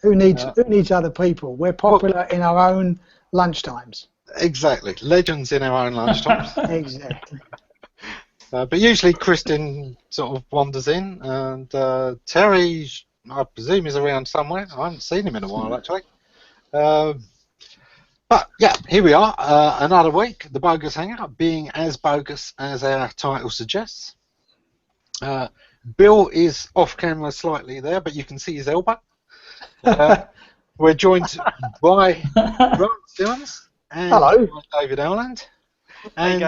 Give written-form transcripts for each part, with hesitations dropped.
Who needs other people? We're popular in our own lunchtimes. Exactly. Legends in our own lunchtimes. Exactly. But usually Kristin sort of wanders in, and Terry, I presume, is around somewhere. I haven't seen him in a while, actually. But yeah, here we are, another week, the Bogus Hangout, being as bogus as our title suggests. Bill is off camera slightly there, but you can see his elbow. We're joined by Wyld Stallyns and Hello. David Howland. And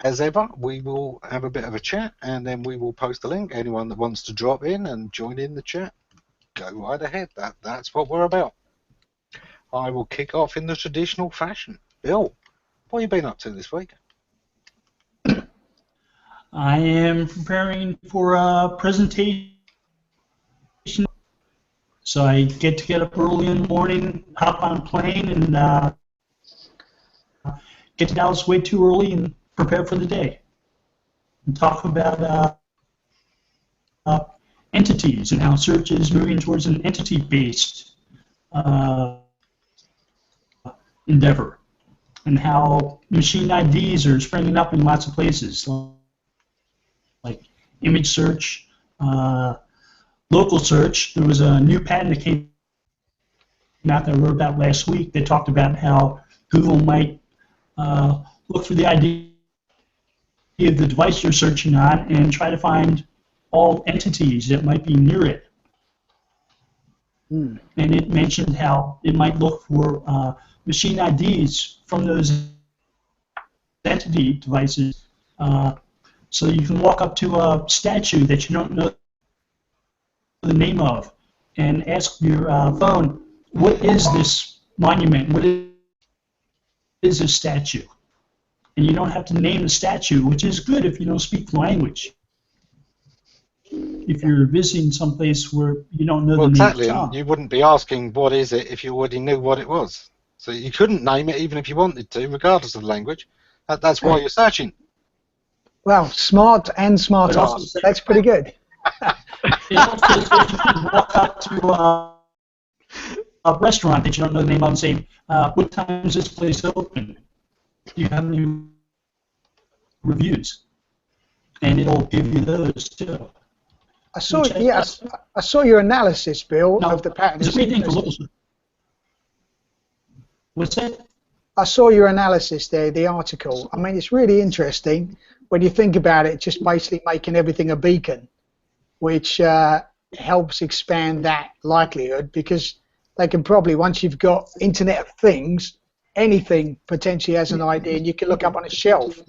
as ever, we will have a bit of a chat, and then we will post a link. Anyone that wants to drop in and join in the chat, go right ahead. That's what we're about. I will kick off in the traditional fashion. Bill, what have you been up to this week? I am preparing for a presentation, so I get up early in the morning, hop on a plane, and get to Dallas way too early and prepare for the day. And talk about entities and how search is moving towards an entity-based endeavor, and how machine IDs are springing up in lots of places, like image search, local search. There was a new patent that came out that I wrote about last week that talked about how Google might look for the idea of the device you're searching on and try to find all entities that might be near it. And it mentioned how it might look for machine IDs from those entity devices, so you can walk up to a statue that you don't know the name of and ask your phone, what is this monument? What is this statue? And you don't have to name the statue, which is good if you don't speak the language. If you're visiting someplace where you don't know the name of the town. You wouldn't be asking what is it if you already knew what it was. So you couldn't name it even if you wanted to, regardless of the language. That's why you're searching. Well, smart and smart ass. That's pretty good. It also says you can walk up to a restaurant that you don't know the name of and say, what time is this place open? Do you have any reviews? And it'll give you those too. I saw your analysis, Bill, of the pattern. It's a great thing for local. What's that? I saw your analysis there, the article. I mean, it's really interesting when you think about it, just basically making everything a beacon, which helps expand that likelihood, because they can probably, once you've got Internet of Things, anything potentially has an ID, and you can look up on a shelf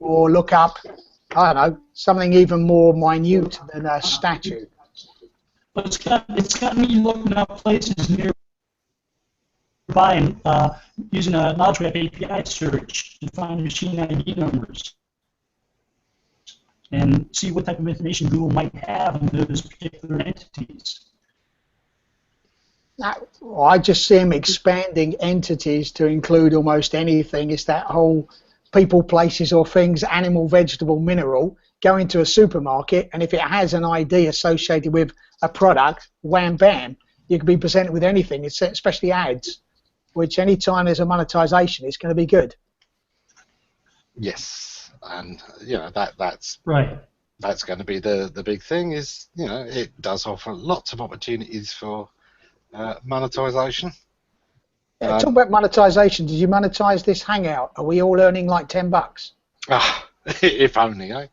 or look up, I don't know, something even more minute than a statue. But it's got me looking up places nearby and using a knowledge graph API search to find machine ID numbers and see what type of information Google might have on those particular entities. I just see them expanding entities to include almost anything. It's that whole people, places, or things, animal, vegetable, mineral, go into a supermarket, and if it has an ID associated with a product, wham, bam, you can be presented with anything, especially ads, which anytime there's a monetization, it's going to be good. Yes, and you know that's right. That's going to be the big thing. Is it does offer lots of opportunities for monetization. Yeah, talk about monetization. Did you monetize this Hangout? Are we all earning like $10? If only, eh?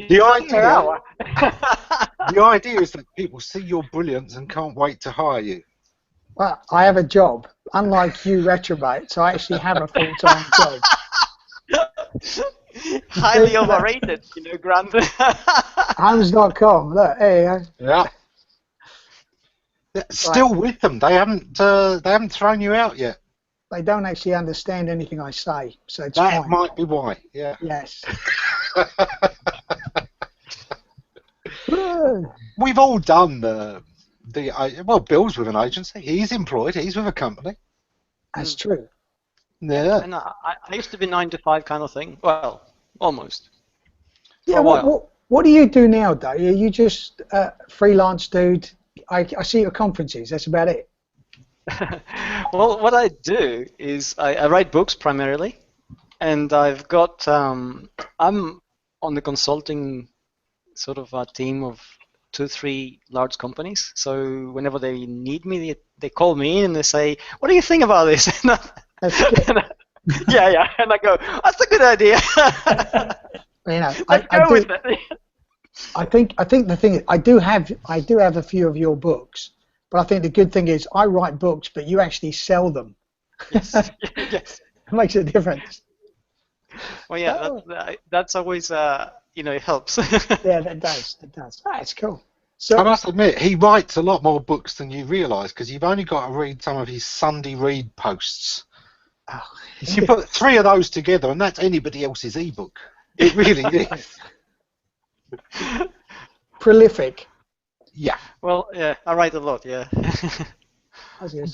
The idea is that people see your brilliance and can't wait to hire you. Well, I have a job. Unlike you retrobates, I actually have a full-time job. Highly overrated, Grant. Homes.com. Look, there you go. Yeah. Still with them. They haven't thrown you out yet. They don't actually understand anything I say, so it's that fine. might be why. Yeah. Yes. We've all done well. Bill's with an agency. He's employed. He's with a company. That's true. Yeah. And I used to be 9 to 5 kind of thing. Well, almost. Yeah. What do you do now, though? Are you just a freelance dude I see you at conferences. That's about it. Well, what I do is I write books primarily, and I've got I'm on the consulting sort of a team of 2-3 large companies. So whenever they need me, they call me in and they say, "What do you think about this?" Yeah, and I go, "That's a good idea." Let's go with it. I think the thing is, I do have a few of your books, but I think the good thing is I write books, but you actually sell them. Yes. Yes. It makes a difference. Well, yeah, that's always it helps. Yeah, that does. That's cool. So I must admit, he writes a lot more books than you realise, because you've only got to read some of his Sunday read posts. Oh. You put 3 of those together, and that's anybody else's ebook. It really is. Prolific. Yeah. Well, yeah, I write a lot, yeah.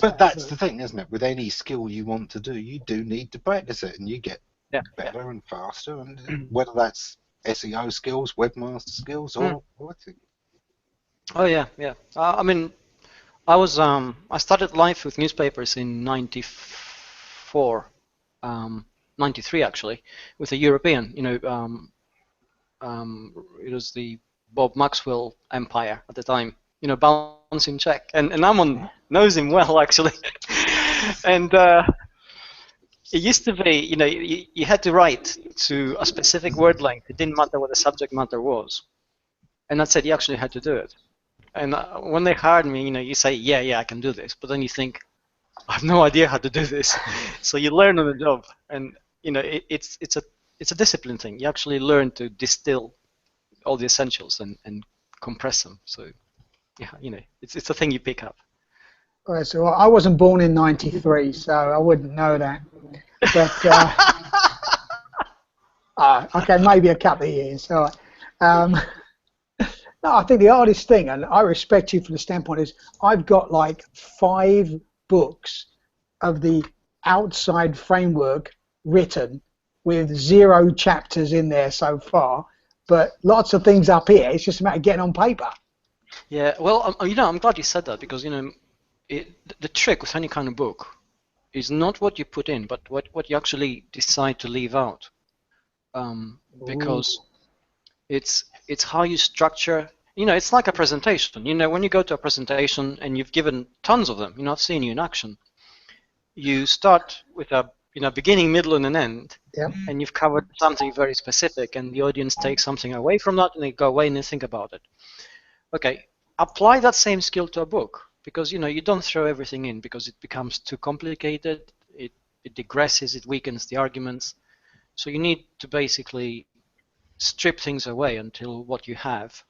But that's the thing, isn't it? With any skill you want to do, you do need to practice it, and you get better and faster, and whether that's SEO skills, webmaster skills, or what's it? Oh yeah. I mean, I started life with newspapers in '94, '93 actually, with a European. It was the Bob Maxwell empire at the time. Bouncing check, and Ammon knows him well actually, and. It used to be, you had to write to a specific word length. It didn't matter what the subject matter was. And that said, you actually had to do it. And when they hired me, you say, yeah, I can do this. But then you think, I have no idea how to do this. So you learn on the job. And, it's a discipline thing. You actually learn to distill all the essentials and compress them. So, yeah, it's a thing you pick up. Right, so I wasn't born in '93, so I wouldn't know that. But okay, maybe a couple of years. All right. No, I think the hardest thing, and I respect you for the standpoint, is I've got like 5 books of the outside framework written with 0 chapters in there so far, but lots of things up here. It's just a matter of getting on paper. Yeah, well, I'm glad you said that, because the trick with any kind of book is not what you put in, but what you actually decide to leave out, because it's how you structure. It's like a presentation. When you go to a presentation and you've given tons of them, I've seen you in action. You start with a beginning, middle, and an end, and you've covered something very specific, and the audience takes something away from that, and they go away and they think about it. Okay, apply that same skill to a book. Because you don't throw everything in, because it becomes too complicated, it digresses, it weakens the arguments. So you need to basically strip things away until what you have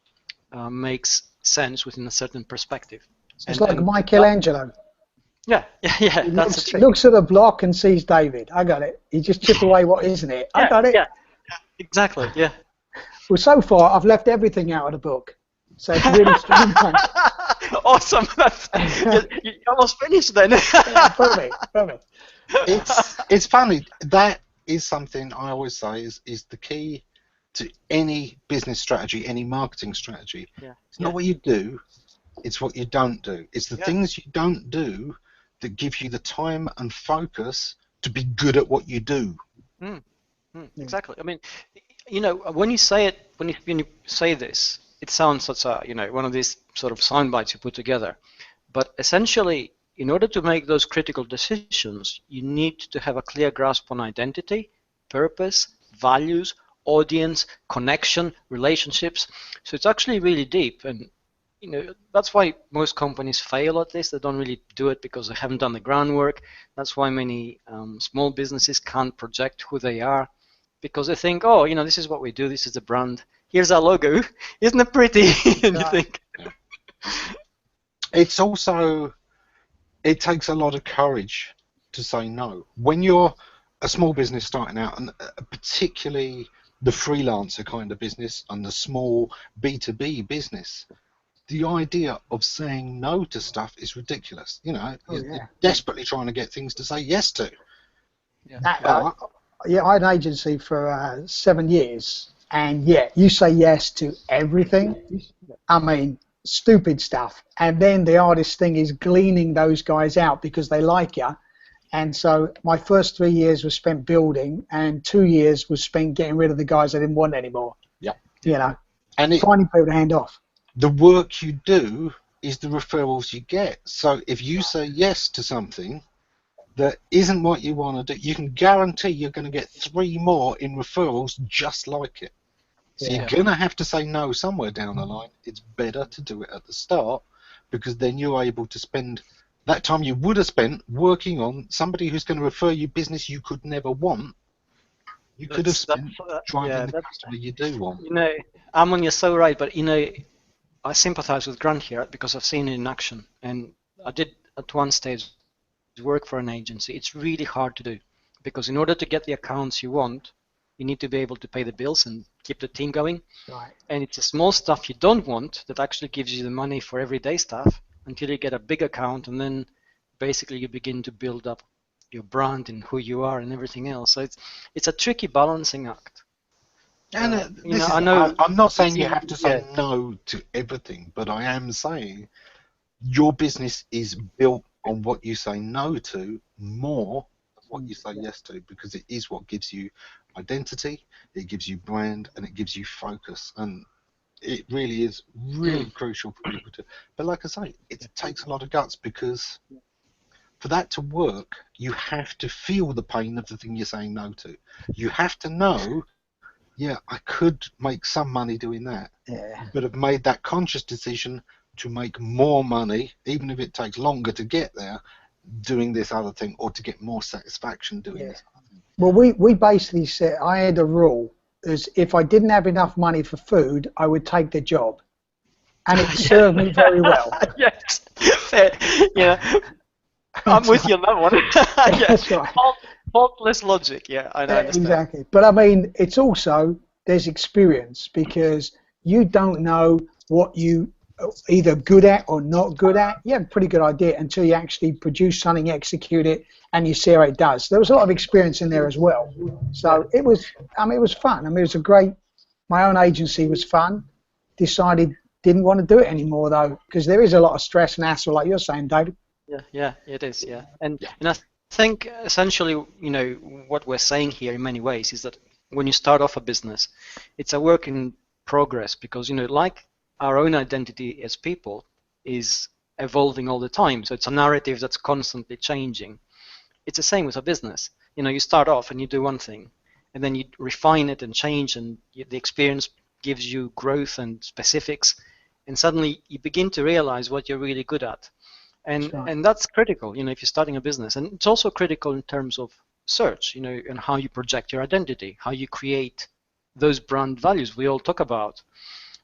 makes sense within a certain perspective. It's like Michelangelo. Yeah, that's the trick. Looks at a block and sees David. I got it. You just chip away what isn't it. I got it. Yeah, exactly, yeah. Well, so far I've left everything out of the book. So it's really strange. Awesome. You almost finished then. Perfect. It's funny. That is something I always say is the key to any business strategy, any marketing strategy. Yeah. It's not what you do, it's what you don't do. It's the things you don't do that give you the time and focus to be good at what you do. Exactly. I mean, when you say it, when you say this, it sounds such a, one of these sort of sound bites you put together. But essentially, in order to make those critical decisions, you need to have a clear grasp on identity, purpose, values, audience, connection, relationships. So it's actually really deep. And, that's why most companies fail at this. They don't really do it because they haven't done the groundwork. That's why many small businesses can't project who they are, because they think, oh, this is what we do. This is the brand. Here's our logo. Isn't it pretty? And you think. It's also, it takes a lot of courage to say no. When you're a small business starting out, and particularly the freelancer kind of business and the small B2B business, the idea of saying no to stuff is ridiculous. You're desperately trying to get things to say yes to. I had an agency for 7 years. And you say yes to everything. I mean, stupid stuff, and then the hardest thing is gleaning those guys out because they like you. And so my first 3 years was spent building, and 2 years was spent getting rid of the guys I didn't want anymore. Yeah. You know, and finding people to hand off. The work you do is the referrals you get. So if you say yes to something that isn't what you want to do, you can guarantee you're going to get 3 more in referrals just like it. So you're going to have to say no somewhere down the line. It's better to do it at the start, because then you're able to spend that time you would have spent working on somebody who's going to refer you business you could never want. You could have spent driving the customer you do want. You know, Ammon, you're so right, but you know, I sympathize with Grant here because I've seen it in action, and I did at one stage work for an agency. It's really hard to do, because in order to get the accounts you want, you need to be able to pay the bills and keep the team going. Right. And it's the small stuff you don't want that actually gives you the money for everyday stuff until you get a big account, and then basically you begin to build up your brand and who you are and everything else. So it's a tricky balancing act. And you know, I know I'm not saying you have to say no to everything, but I am saying your business is built on what you say no to more than what you say yes to, because it is what gives you identity, it gives you brand, and it gives you focus. And it really is really crucial for people to. But like I say, it takes a lot of guts, because for that to work, you have to feel the pain of the thing you're saying no to. You have to know, yeah, I could make some money doing that, but have made that conscious decision to make more money, even if it takes longer to get there, doing this other thing, or to get more satisfaction doing this other thing. Well, we basically said, I had a rule, is if I didn't have enough money for food, I would take the job. And it served me very well. Yes. Yeah. I'm with you on that one. That's right. Faultless logic, yeah, I know. Exactly. But I mean, it's also, there's experience, because you don't know what you either good at or not good at. You have a pretty good idea until you actually produce something, execute it, and you see how it does. There was a lot of experience in there as well. So it was, I mean, it was fun. I mean, it was a great, my own agency was fun. Decided, didn't want to do it anymore though, because there is a lot of stress and hassle, like you're saying, David. Yeah, it is, yeah. And I think essentially, you know, what we're saying here in many ways is that when you start off a business, it's a work in progress, because, you know, like our own identity as people is evolving all the time. So it's a narrative that's constantly changing. It's the same with a business. You know, you start off and you do one thing, and then you refine it and change, and the experience gives you growth and specifics, and suddenly you begin to realize what you're really good at. And that's critical, you know, if you're starting a business. And it's also critical in terms of search, you know, and how you project your identity, how you create those brand values we all talk about.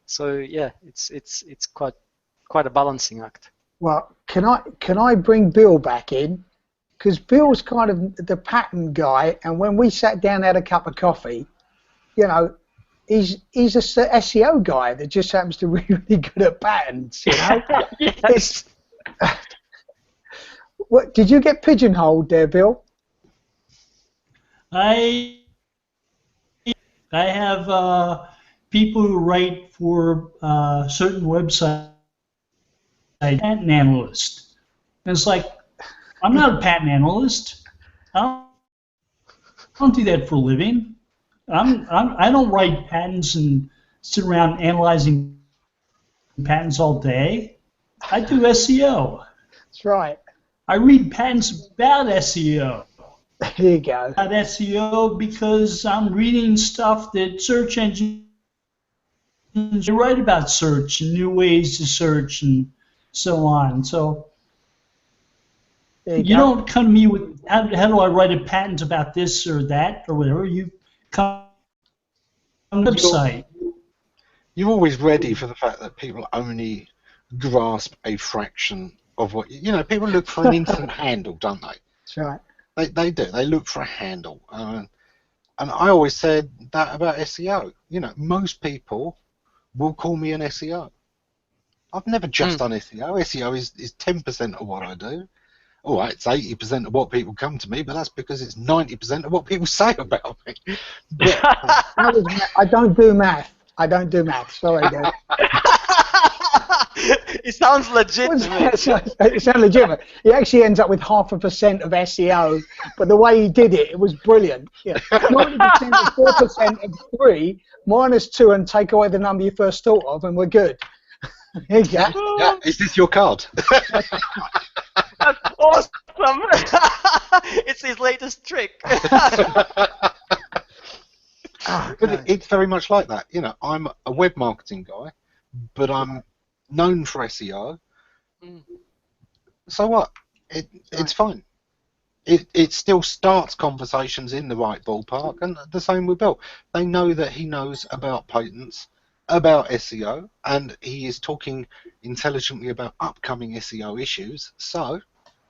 So yeah, it's quite a balancing act. Well, can I bring Bill back in? Because Bill's kind of the pattern guy, and when we sat down and had a cup of coffee, you know, he's a SEO guy that just happens to be really good at patterns, you know. Yes. What did you get pigeonholed there, Bill? I have people who write for certain websites, patent analyst. And it's like, I'm not a patent analyst. I don't do that for a living. I don't write patents and sit around analyzing patents all day. I do SEO. That's right. I read patents about SEO. There you go. About SEO because I'm reading stuff that search engines write about search and new ways to search and so on. So you don't come to me with how do I write a patent about this or that or whatever. You come on the website. You're always ready for the fact that people only grasp a fraction of what you know. People look for an instant handle, don't they? That's right. They do. They look for a handle, and I always said that about SEO. You know, most people will call me an SEO. I've never just done SEO. SEO is 10% of what I do. All right, it's 80% of what people come to me, but that's because it's 90% of what people say about me. I don't do math. Sorry, Dave. It sounds legitimate. It sounds legitimate. He actually ends up with 0.5% of SEO, but the way he did it, it was brilliant. Yeah, 90% of 4% of 3 minus 2 and take away the number you first thought of, and we're good. There you go. Yeah. Is this your card? That's awesome. It's his latest trick. But it's very much like that. You know, I'm a web marketing guy, but I'm known for SEO. So what? It's fine. It still starts conversations in the right ballpark, and the same with Bill. They know that he knows about patents, about SEO, and he is talking intelligently about upcoming SEO issues, so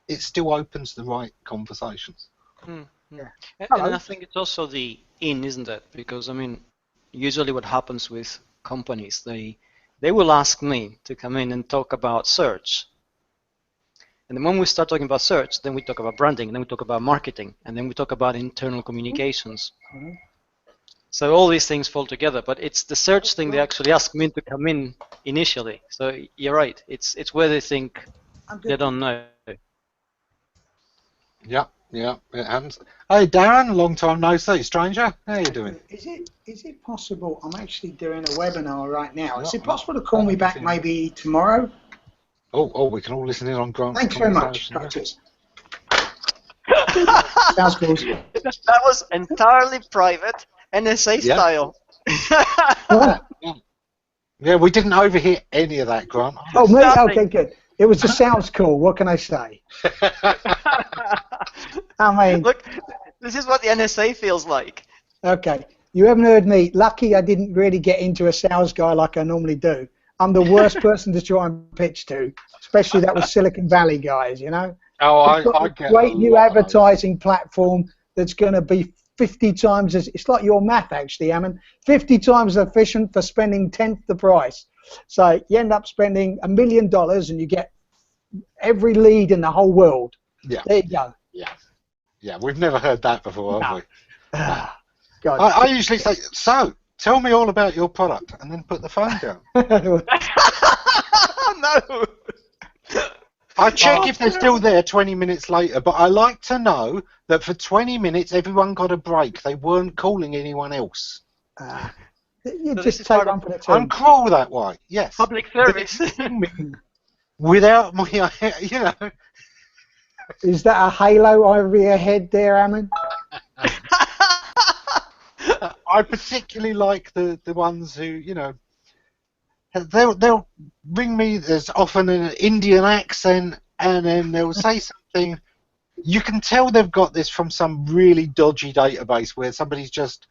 it still opens the right conversations. Yeah. And I think it's also the in, isn't it? Because I mean, usually what happens with companies, they will ask me to come in and talk about search. And then when we start talking about search, then we talk about branding, and then we talk about marketing, and then we talk about internal communications. So all these things fall together, but it's the search thing they actually ask me to come in initially. So you're right, it's where they think they don't know. Yeah, it happens. Hey Darren, long time no see, stranger. How you doing? Is it possible? I'm actually doing a webinar right now. Is it possible to call me back maybe tomorrow? Oh, we can all listen in on Grant's Thanks very much. conversation. Sounds cool. That was entirely private, NSA style. Yeah, we didn't overhear any of that, Grant. Oh, me? Okay, good. It was just sounds cool. What can I say? I mean, look, this is what the NSA feels like. Okay, you haven't heard me. Lucky I didn't really get into a sales guy like I normally do. I'm the worst person to try and pitch to, especially that with Silicon Valley guys, you know. Oh, I get a great new advertising platform that's going to be 50 times as, it's like your math actually, Ammon, 50 times as efficient for spending 10th the price. So you end up spending $1 million and you get every lead in the whole world. Yeah. There you go. Yeah, we've never heard that before, have we? God. I usually say, so, tell me all about your product, and then put the phone down. No. I check if they're still there 20 minutes later, but I like to know that for 20 minutes everyone got a break. They weren't calling anyone else. You so just take one for the team. I'm cruel that way, yes. Public service. Without my, you know. Is that a halo over your head there, Ammon? I particularly like the ones who, you know, they'll ring me, there's often an Indian accent, and then they'll say something. You can tell they've got this from some really dodgy database where somebody's just,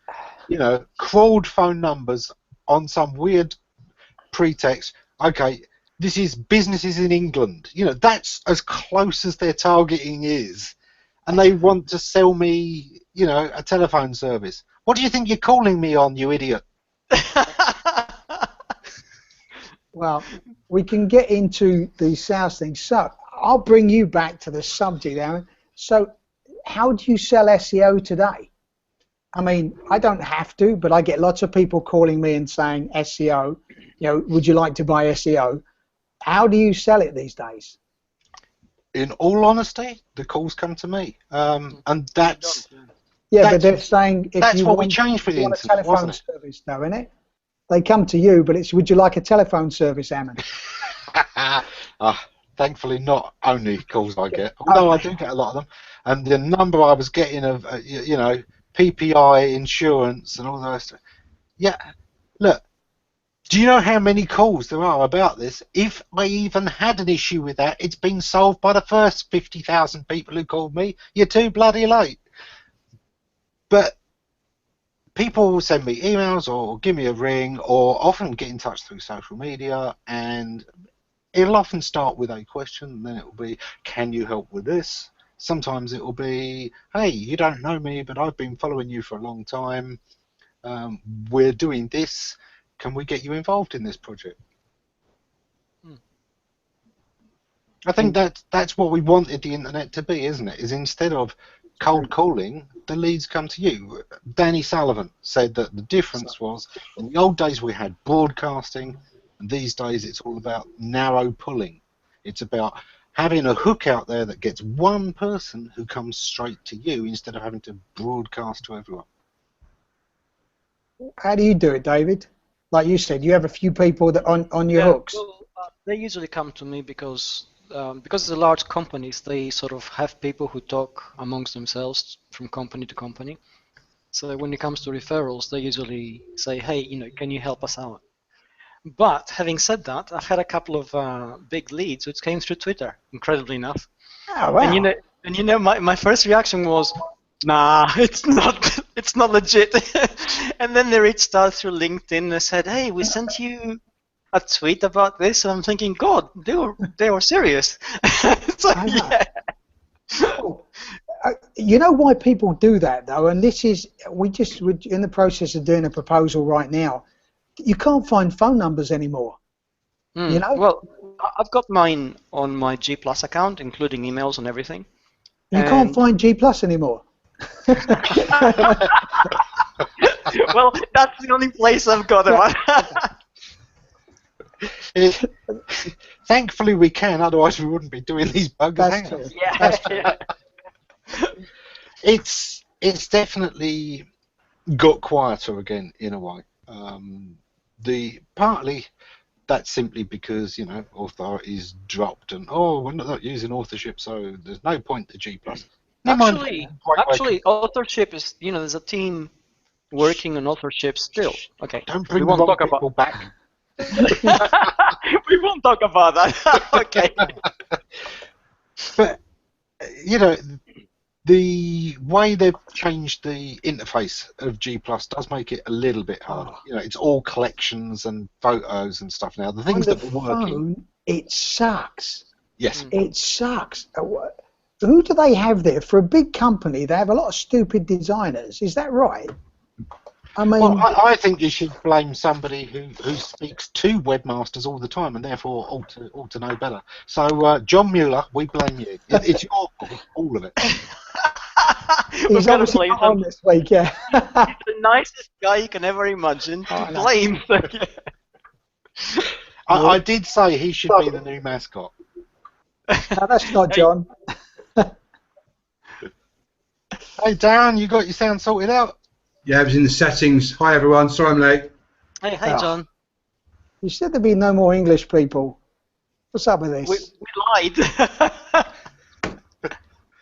you know, crawled phone numbers on some weird pretext. Okay, this is businesses in England. You know, that's as close as their targeting is. And they want to sell me, you know, a telephone service. What do you think you're calling me on, you idiot? Well, we can get into the sales thing. So I'll bring you back to the subject, Aaron. So how do you sell SEO today? I mean, I don't have to, but I get lots of people calling me and saying SEO, you know, would you like to buy SEO? How do you sell it these days? In all honesty, the calls come to me. And that's... Yeah, but they're saying if that's you what want, we changed for the want internet, a telephone service, though, isn't it? They come to you, but it's would you like a telephone service, Ammon? Thankfully, not only calls I get, although I do get a lot of them. And the number I was getting of, you know, PPI insurance and all the rest of it. Yeah, look, do you know how many calls there are about this? If I even had an issue with that, it's been solved by the first 50,000 people who called me. You're too bloody late. But people will send me emails or give me a ring or often get in touch through social media, and it'll often start with a question, and then it will be, can you help with this? Sometimes it will be, hey, you don't know me, but I've been following you for a long time. We're doing this. Can we get you involved in this project? I think that's what we wanted the internet to be, isn't it? Is instead of cold calling, the leads come to you. Danny Sullivan said that the difference was, in the old days we had broadcasting, And these days it's all about narrow pulling. It's about having a hook out there that gets one person who comes straight to you instead of having to broadcast to everyone. How do you do it, David? Like you said, you have a few people that on your hooks. Well, they usually come to me because the large companies, they sort of have people who talk amongst themselves from company to company. So when it comes to referrals, they usually say, hey, can you help us out? But having said that, I've had a couple of big leads which came through Twitter, incredibly enough. Oh, wow. And my first reaction was, nah, it's not legit. And then they reached out through LinkedIn and said, hey, we sent you a tweet about this. And I'm thinking, God, they were serious. So, yeah. You know why people do that, though? And this is, we're in the process of doing a proposal right now. You can't find phone numbers anymore. You know? Well, I've got mine on my G Plus account, including emails and everything. You can't find G Plus anymore. Well, that's the only place I've got them. Thankfully we can, otherwise we wouldn't be doing these Bogus Hangouts. Yeah. It's definitely got quieter again in a way. Partly that's simply because authorities dropped and we're not using authorship, so there's no point to G Plus. Actually, authorship is there's a team working on authorship still. Okay, don't bring the wrong people back. We won't talk about that. Okay. But the way they've changed the interface of G Plus does make it a little bit hard. It's all collections and photos and stuff now. The things that were working. It sucks. Yes. It sucks. Who do they have there? For a big company, they have a lot of stupid designers. Is that right? I mean, well, I think you should blame somebody who speaks to webmasters all the time and therefore ought to know better. So, John Mueller, we blame you. It's your fault, all of it. He's obviously on this week, yeah. He's the nicest guy you can ever imagine. Blame. I did say he should be the new mascot. No, that's not John. Hey, Darren, you got your sound sorted out? Yeah, I was in the settings. Hi, everyone. Sorry I'm late. Hey, John. You said there'd be no more English people. What's up with this? We lied.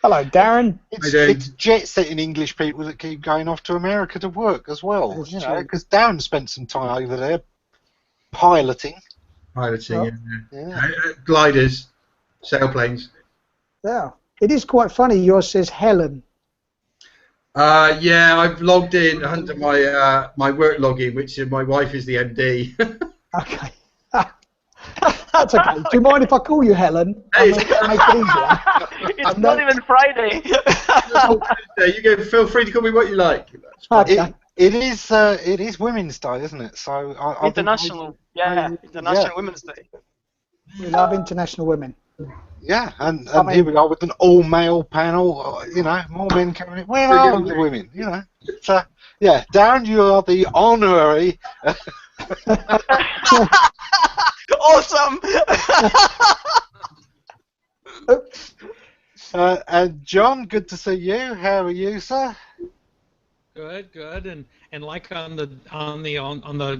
Hello, Darren. It's jet-setting English people that keep going off to America to work as well. Because Darren spent some time over there piloting. Gliders, sailplanes. Yeah. It is quite funny. Yours says Helen. Yeah, I've logged in under my work login, which my wife is the MD. Okay. That's okay. Do you mind if I call you Helen? Hey. Make it easier. It's not even Friday. You go. Feel free to call me what you like. Okay. It is Women's Day, isn't it? So International Women's Day. We love international women. Yeah, and here we are with an all-male panel. More men coming in. Where are the women? So yeah, Darren, you are the honorary. Awesome. And John, good to see you. How are you, sir? Good, and like on the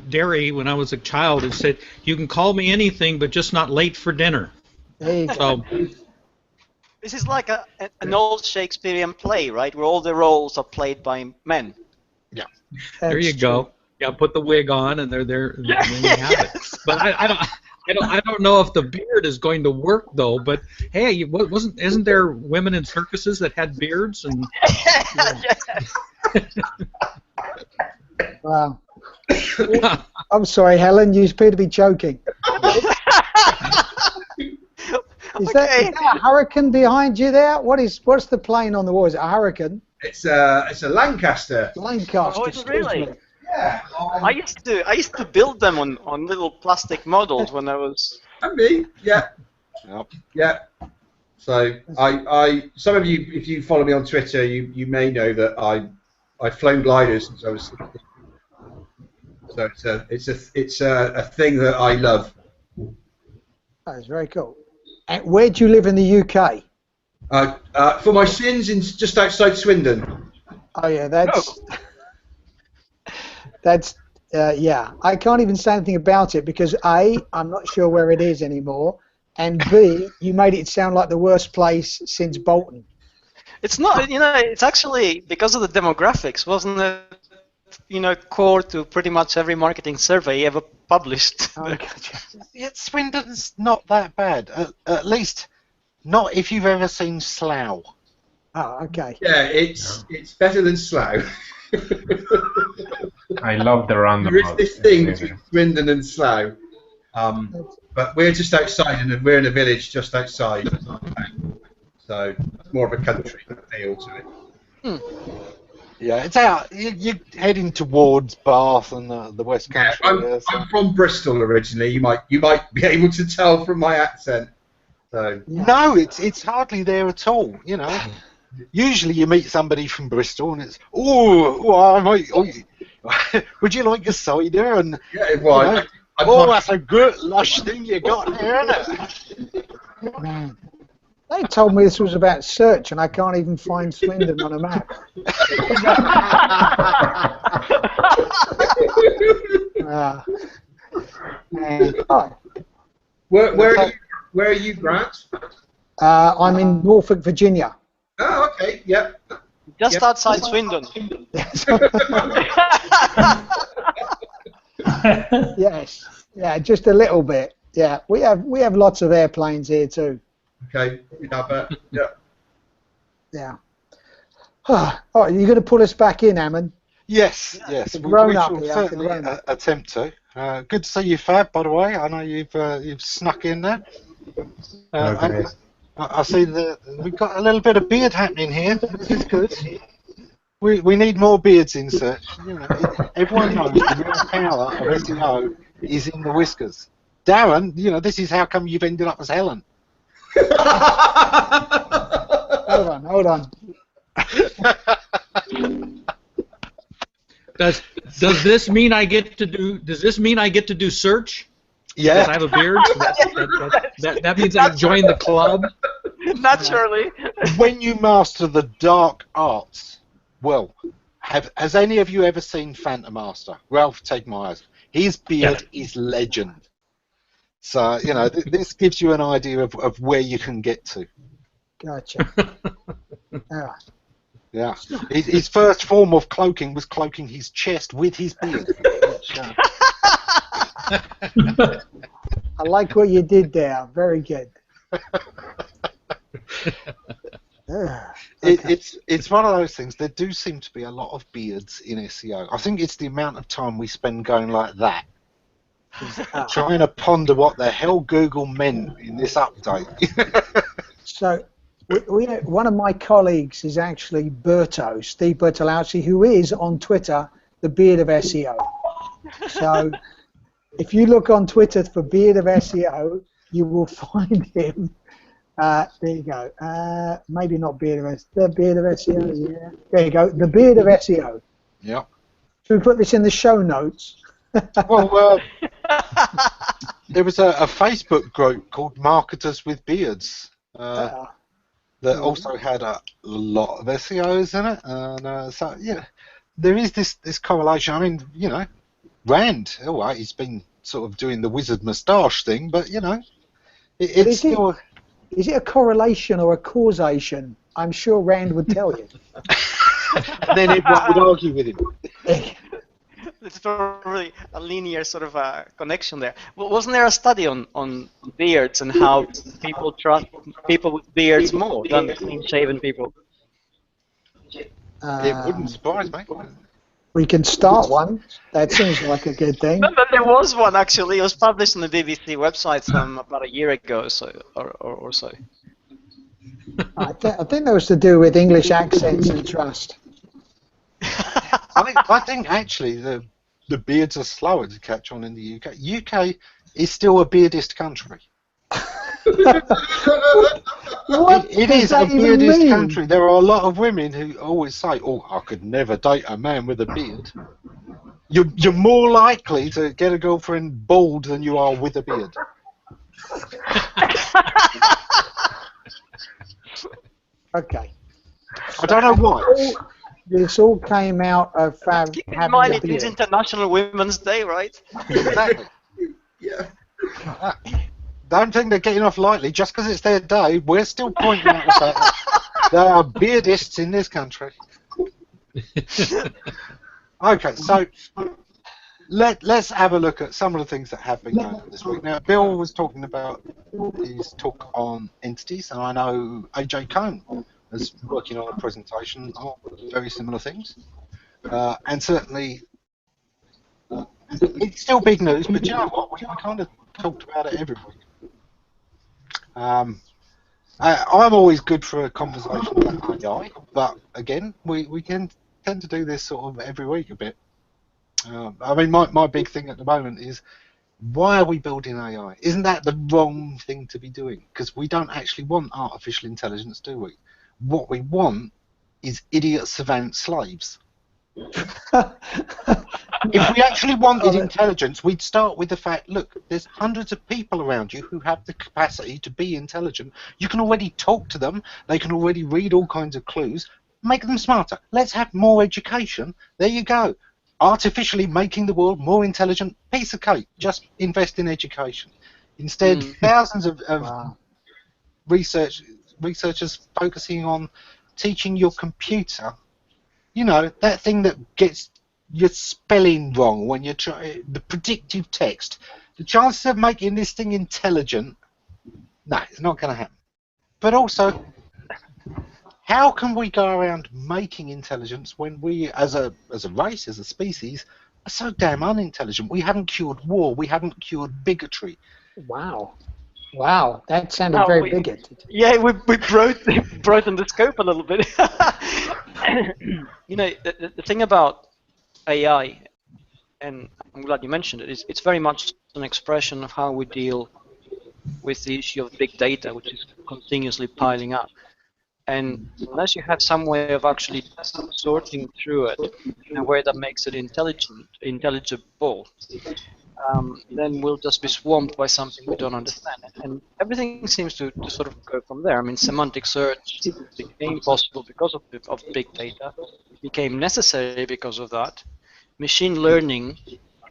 dairy when I was a child, it said you can call me anything, but just not late for dinner. There you go. So this is like an old Shakespearean play, right? Where all the roles are played by men. Yeah. There you go. Yeah, put the wig on, and they're there. Yeah, and you have it. But I don't know if the beard is going to work though. But hey, isn't there women in circuses that had beards and? Wow. I'm sorry, Helen. You appear to be choking. Is that a hurricane behind you there? What's the plane on the wall? Is it a hurricane? It's a Lancaster. Lancaster. Oh, is it really? Yeah. I used to build them on little plastic models when I was. And me, yeah. Yep. Yeah. So I some of you, if you follow me on Twitter, you may know that I've flown gliders since I was 16. So it's a thing that I love. That is very cool. And where do you live in the UK? For my sins, in just outside Swindon. Oh yeah, that's yeah. I can't even say anything about it because A, I'm not sure where it is anymore, and B, you made it sound like the worst place since Bolton. It's not, it's actually because of the demographics, wasn't it? Core to pretty much every marketing survey ever published. Oh, gotcha. Yeah, Swindon's not that bad. At least, not if you've ever seen Slough. Oh, okay. Yeah, it's better than Slough. I love the random. There is this thing between Swindon and Slough, but we're just outside, and we're in a village just outside. So it's more of a country feel to it. Yeah, it's out. You're heading towards Bath and the West Country. Yeah, I'm from Bristol originally. You might be able to tell from my accent. So no, it's hardly there at all. Usually you meet somebody from Bristol and it's would you like a cider? And yeah, well, that's a good lush thing you got there, isn't it? Man. They told me this was about search, and I can't even find Swindon on a map. Where are you, Grant? I'm in Norfolk, Virginia. Oh, okay. Yep. Just outside Swindon. Yes. Yeah, just a little bit. Yeah, we have lots of airplanes here too. Okay. Yeah, but yeah. Yeah. All right, you're going to pull us back in, Ammon? Yes. We shall certainly attempt to. Good to see you, Fab. By the way, I know you've snuck in there. Okay. I see that we've got a little bit of beard happening here. This is good. We need more beards in search. Everyone knows the real power of SEO is in the whiskers. Darren, this is how come you've ended up as Helen. Hold on. Does this mean I get to do? Does this mean I get to do search? Yeah. Because I have a beard. That means I join the club. Naturally. When you master the dark arts, well, has any of you ever seen Phantom Master? Ralph Tegmeyer's. His beard is legend. So this gives you an idea of where you can get to. Gotcha. All right. Yeah. His first form of cloaking was cloaking his chest with his beard. I like what you did there. Very good. It's one of those things. There do seem to be a lot of beards in SEO. I think it's the amount of time we spend going like that, trying to ponder what the hell Google meant in this update. So, one of my colleagues is actually Berto, Steve Bertolacci, who is on Twitter the Beard of SEO. So, if you look on Twitter for Beard of SEO, you will find him. There you go. Maybe not Beard of SEO. The Beard of SEO, yeah. There you go. The Beard of SEO. Yeah. Should we put this in the show notes? Well, there was a Facebook group called Marketers with Beards that also had a lot of SEOs in it, and so yeah, there is this correlation. I mean, Rand, all right, he's been sort of doing the wizard moustache thing, but it's still. Is it a correlation or a causation? I'm sure Rand would tell you. And then everyone would argue with him. It's probably a linear sort of connection there. Well, wasn't there a study on beards and how people trust people with beards more than clean-shaven people? It wouldn't surprise me. We can start one. That seems like a good thing. No, there was one actually. It was published on the BBC website about a year ago or so. I think that was to do with English accents and trust. I think actually the beards are slower to catch on in the UK. UK is still a beardist country. It is a beardist country. There are a lot of women who always say, "Oh, I could never date a man with a beard." You're more likely to get a girlfriend bald than you are with a beard. Okay. I don't know why. This all came out of Keep in having mind a it is beard. International Women's Day, right? Exactly. Yeah. Don't think they're getting off lightly just because it's their day. We're still pointing out the fact that there are beardists in this country. Okay, so let's have a look at some of the things that have been going on this week. Now, Bill was talking about his talk on entities, and I know AJ Cohn is working on a presentation on very similar things. And certainly, it's still big news, but you know what? We kind of talked about it every week. I'm always good for a conversation about AI, but again, we can tend to do this sort of every week a bit. I mean, my big thing at the moment is, why are we building AI? Isn't that the wrong thing to be doing? Because we don't actually want artificial intelligence, do we? What we want is idiot savant slaves. If we actually wanted intelligence, we'd start with the fact, look, there's hundreds of people around you who have the capacity to be intelligent. You can already talk to them. They can already read all kinds of clues. Make them smarter. Let's have more education. There you go. Artificially making the world more intelligent, piece of cake. Just invest in education. Instead, thousands of researchers focusing on teaching your computer, you know, that thing that gets your spelling wrong when you're trying, the predictive text. The chances of making this thing intelligent, no, it's not going to happen. But also, how can we go around making intelligence when we, as a race, as a species, are so damn unintelligent? We haven't cured war. We haven't cured bigotry. Wow. Wow, that sounded very bigoted. Yeah, we broadened the scope a little bit. You know, the thing about AI, and I'm glad you mentioned it, is it's very much an expression of how we deal with the issue of big data, which is continuously piling up. And unless you have some way of actually sorting through it in a way that makes it intelligible, then we'll just be swamped by something we don't understand. And everything seems to sort of go from there. I mean, semantic search became possible because of big data. It became necessary because of that. Machine learning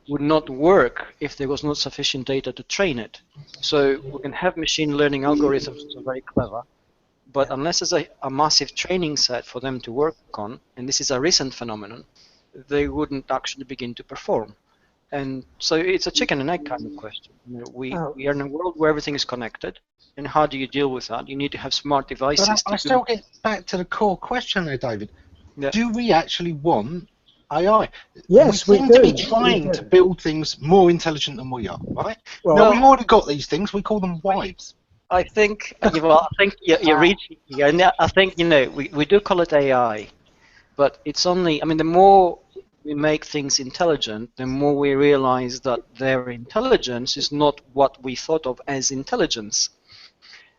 would not work if there was not sufficient data to train it. So we can have machine learning algorithms that are very clever, but unless there's a massive training set for them to work on, and this is a recent phenomenon, they wouldn't actually begin to perform. And so it's a chicken and egg kind of question. You know, we are in a world where everything is connected, and how do you deal with that? You need to have smart devices. But I still get back to the core question there, David. Yeah. Do we actually want AI? Yes, we seem to be do. trying to build things more intelligent than we are, right? Well, now, we've already got these things. We call them wives. I think, well, I think you're reaching here, and I think, you know, we do call it AI, but it's only, I mean, the more we make things intelligent, the more we realize that their intelligence is not what we thought of as intelligence.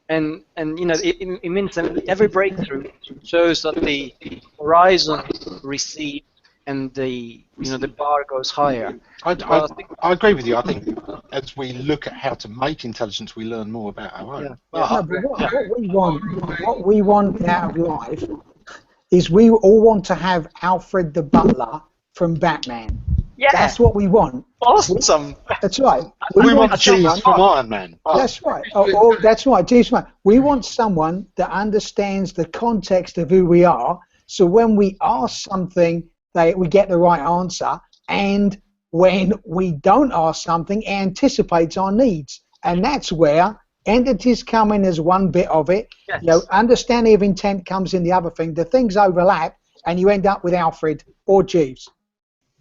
And you know, it means that every breakthrough shows that the horizon recedes and the bar goes higher. I agree with you. I think as we look at how to make intelligence, we learn more about our own. No, but what we want out of life is we all want to have Alfred the Butler from Batman. Yeah. That's what we want. Awesome. That's right. We want Jeeves from Iron Man. That's right. That's right. Jeeves. We want someone that understands the context of who we are, so when we ask something, we get the right answer, and when we don't ask something, it anticipates our needs. And that's where entities come in as one bit of it. Yes. You know, understanding of intent comes in the other thing. The things overlap, and you end up with Alfred or Jeeves.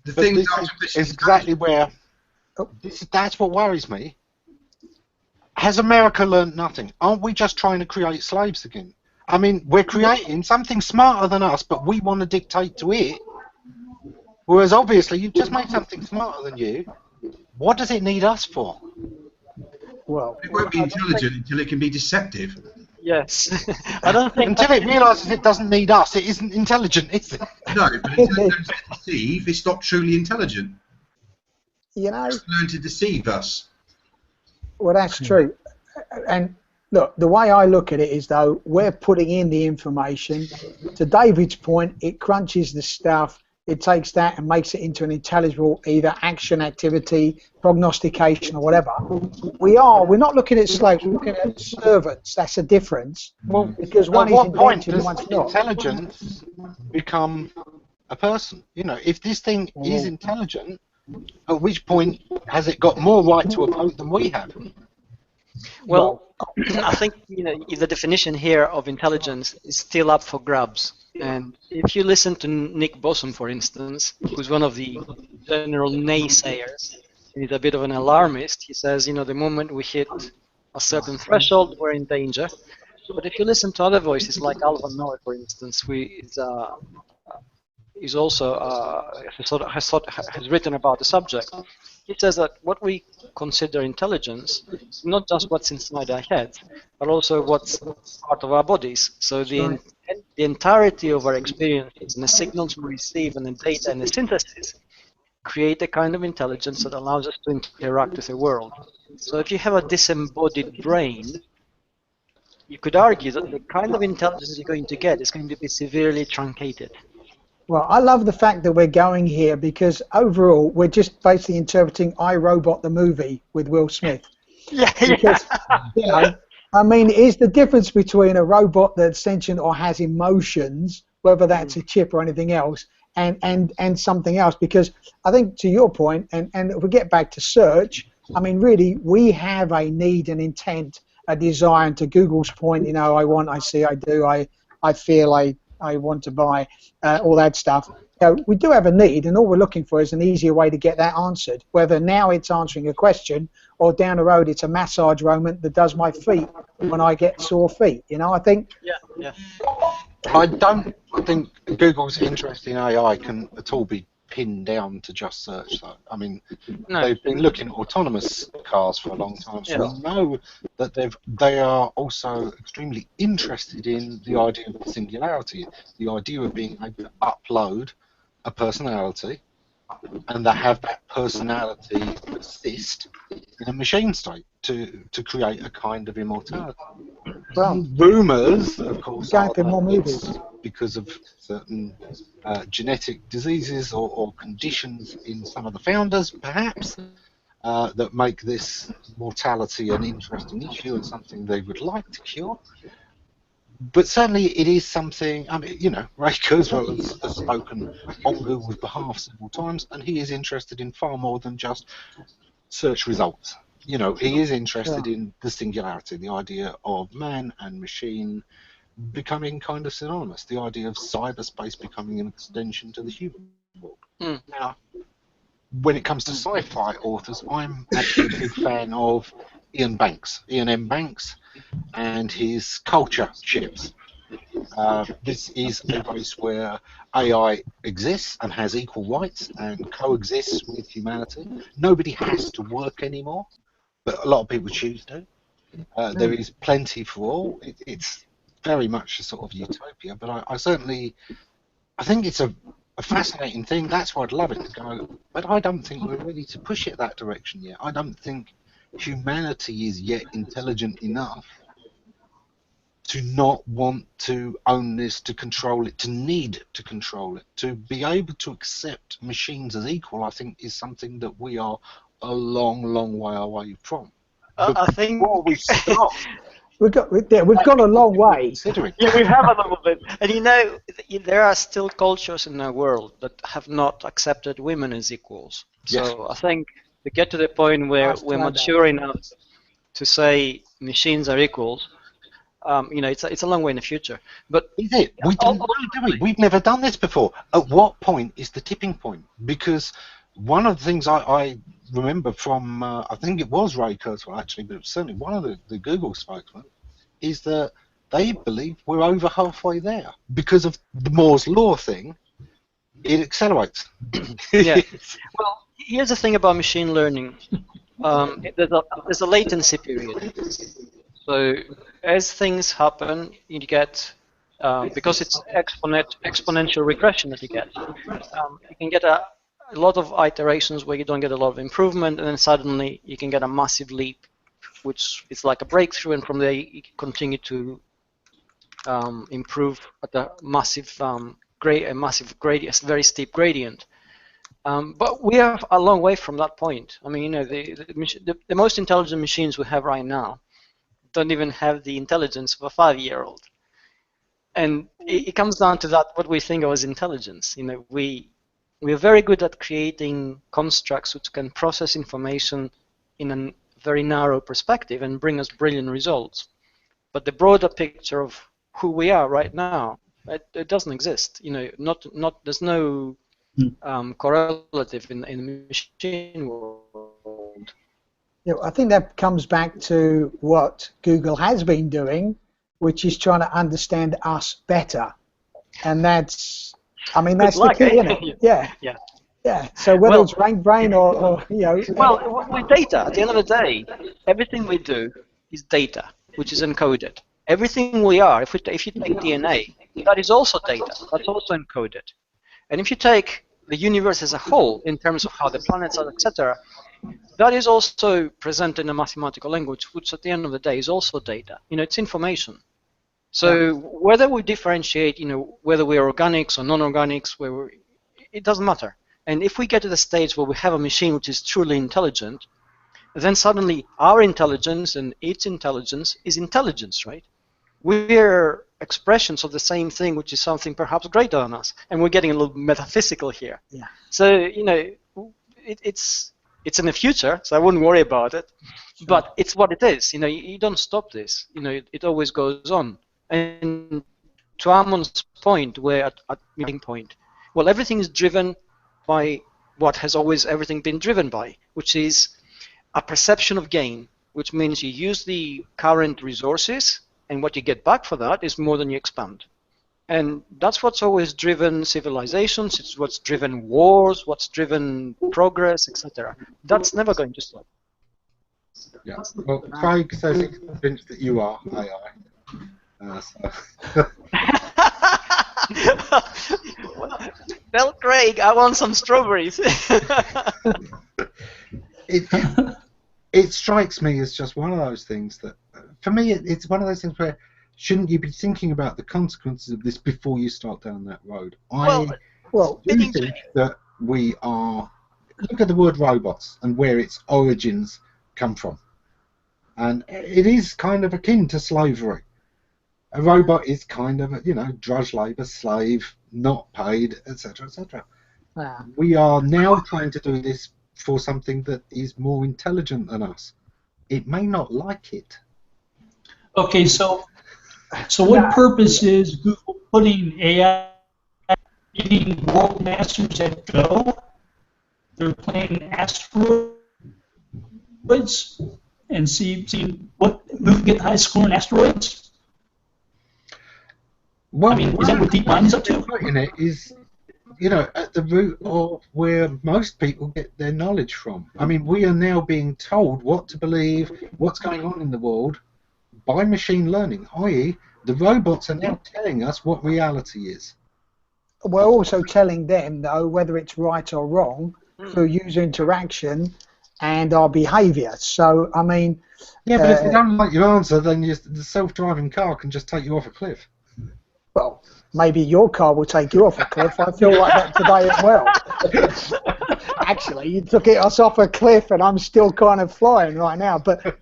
The thing is exactly where that's what worries me. Has America learned nothing? Aren't we just trying to create slaves again? I mean, we're creating something smarter than us, but we want to dictate to it. Whereas obviously you've just made something smarter than you. What does it need us for? Well, it won't be intelligent until it can be deceptive. Yes. I don't think until it realises it doesn't need us, it isn't intelligent, is it? No, but until it learns to deceive, it's not truly intelligent. You know, learn to deceive us. well, that's true. And look, the way I look at it is, though, we're putting in the information. To David's point, it crunches the stuff. It takes that and makes it into an intelligible either action, activity, prognostication, or whatever. We're not looking at slaves. We're looking at servants. That's a difference. Well, because at one is what point invented and does one's not. intelligence become a person? You know, if this thing is intelligent, at which point has it got more right to a vote than we have? Well, I think the definition here of intelligence is still up for grabs. And if you listen to Nick Bosson, for instance, who's one of the general naysayers, he's a bit of an alarmist. He says, the moment we hit a certain threshold, we're in danger. But if you listen to other voices like Alvan Noah, for instance, who is also has written about the subject, he says that what we consider intelligence is not just what's inside our heads, but also what's part of our bodies. So the entirety of our experiences and the signals we receive and the data and the synthesis create a kind of intelligence that allows us to interact with the world. So if you have a disembodied brain, you could argue that the kind of intelligence you're going to get is going to be severely truncated. Well, I love the fact that we're going here because overall we're just basically interpreting I, Robot the movie with Will Smith. Yeah, because, I mean, is the difference between a robot that's sentient or has emotions, whether that's a chip or anything else, and something else? Because I think to your point, and if we get back to search, I mean, really, we have a need, an intent, a desire, and to Google's point, I want, I see, I do, I feel, I want to buy, all that stuff. We do have a need, and all we're looking for is an easier way to get that answered. Whether now it's answering a question, or down the road it's a massage moment that does my feet when I get sore feet. I think. Yeah. I don't think Google's interest in AI can at all be pinned down to just search, though. I mean, they've been looking at autonomous cars for a long time, so we know that they are also extremely interested in the idea of singularity, the idea of being able to upload a personality and they have that personality persist in a machine state to create a kind of immortality. Well, rumours, of course, are for more that movies. it's because of certain genetic diseases or conditions in some of the founders, perhaps, that make this mortality an interesting issue and something they would like to cure. But certainly it is something, I mean, Ray Kurzweil has spoken on Google's behalf several times, and he is interested in far more than just search results. He is interested in the singularity, the idea of man and machine becoming kind of synonymous, the idea of cyberspace becoming an extension to the human world. Now, when it comes to sci-fi authors, I'm actually a big fan of Ian M. Banks, and his culture ships. This is a place where AI exists and has equal rights and coexists with humanity. Nobody has to work anymore, but a lot of people choose to. There is plenty for all. It's very much a sort of utopia, but I think it's a fascinating thing. That's why I'd love it to go, but I don't think we're ready to push it that direction yet. I don't think humanity is yet intelligent enough to not want to own this, to control it, to need to control it, to be able to accept machines as equal. I think is something that we are a long, long way away from. I think before we stop, we've gone a long way. Yeah, we have a little bit. And there are still cultures in the world that have not accepted women as equals. So I think to get to the point where we're mature enough to say machines are equals, it's a long way in the future. But is it? We don't know, do we? We've never done this before. At what point is the tipping point? Because one of the things I remember from, I think it was Ray Kurzweil actually, but it was certainly one of the Google spokesmen, is that they believe we're over halfway there. Because of the Moore's Law thing, it accelerates. Yeah. Well, here's the thing about machine learning. There's a latency period. So as things happen, you get, because it's exponential regression that you get, you can get a a lot of iterations where you don't get a lot of improvement, and then suddenly you can get a massive leap, which is like a breakthrough, and from there you continue to improve at a massive gradient, very steep gradient. But we are a long way from that point. I mean, you know, the most intelligent machines we have right now don't even have the intelligence of a 5-year-old. And it comes down to that, what we think of as intelligence. You know, we're very good at creating constructs which can process information in a very narrow perspective and bring us brilliant results. But the broader picture of who we are right now, it doesn't exist. You know, there's no correlative in the machine world. Yeah, I think that comes back to what Google has been doing, which is trying to understand us better, and that's, I mean, that's the key, isn't it? Yeah. Yeah. Yeah. So whether it's rank brain or you know. Well, with data, at the end of the day, everything we do is data, which is encoded. Everything we are, if you take DNA, that is also data. That's also encoded. And if you take the universe as a whole, in terms of how the planets are, etc., that is also presented in a mathematical language, which at the end of the day is also data. You know, it's information. So whether we differentiate, you know, whether we are organics or non-organics, it doesn't matter. And if we get to the stage where we have a machine which is truly intelligent, then suddenly our intelligence and its intelligence is intelligence, right? We're expressions of the same thing, which is something perhaps greater than us, and we're getting a little metaphysical here. Yeah. So, you know, it's in the future, so I wouldn't worry about it. Sure. But it's what it is. You know, you don't stop this. You know, it always goes on. And to Ammon's point, we're at meeting point. Well, everything is driven by what has always everything been driven by, which is a perception of gain, which means you use the current resources, and what you get back for that is more than you expand. And that's what's always driven civilizations, it's what's driven wars, what's driven progress, etc. That's never going to stop. Yeah. Well, Craig says he's convinced that you are AI. Well, Craig, I want some strawberries. It strikes me as just one of those things that, for me, it's one of those things where shouldn't you be thinking about the consequences of this before you start down that road? I do think that we are. Look at the word robots and where its origins come from, and it is kind of akin to slavery. A robot is kind of, you know, drudge labour, slave, not paid, etc., etc. Wow. We are now trying to do this for something that is more intelligent than us. It may not like it. Okay, so what purpose is Google putting AI beating world masters at Go? They're playing asteroids and see who can get the highest score in asteroids. Well, I mean, is that what DeepMind's up to? It is, you know, at the root of where most people get their knowledge from. I mean, we are now being told what to believe, what's going on in the world, by machine learning, i.e., the robots are now telling us what reality is. We're also telling them, though, whether it's right or wrong through user interaction and our behaviour. So, I mean... Yeah, but if they don't like your answer, then the self-driving car can just take you off a cliff. Well, maybe your car will take you off a cliff. I feel like that today as well. Actually, you took us off a cliff, and I'm still kind of flying right now. But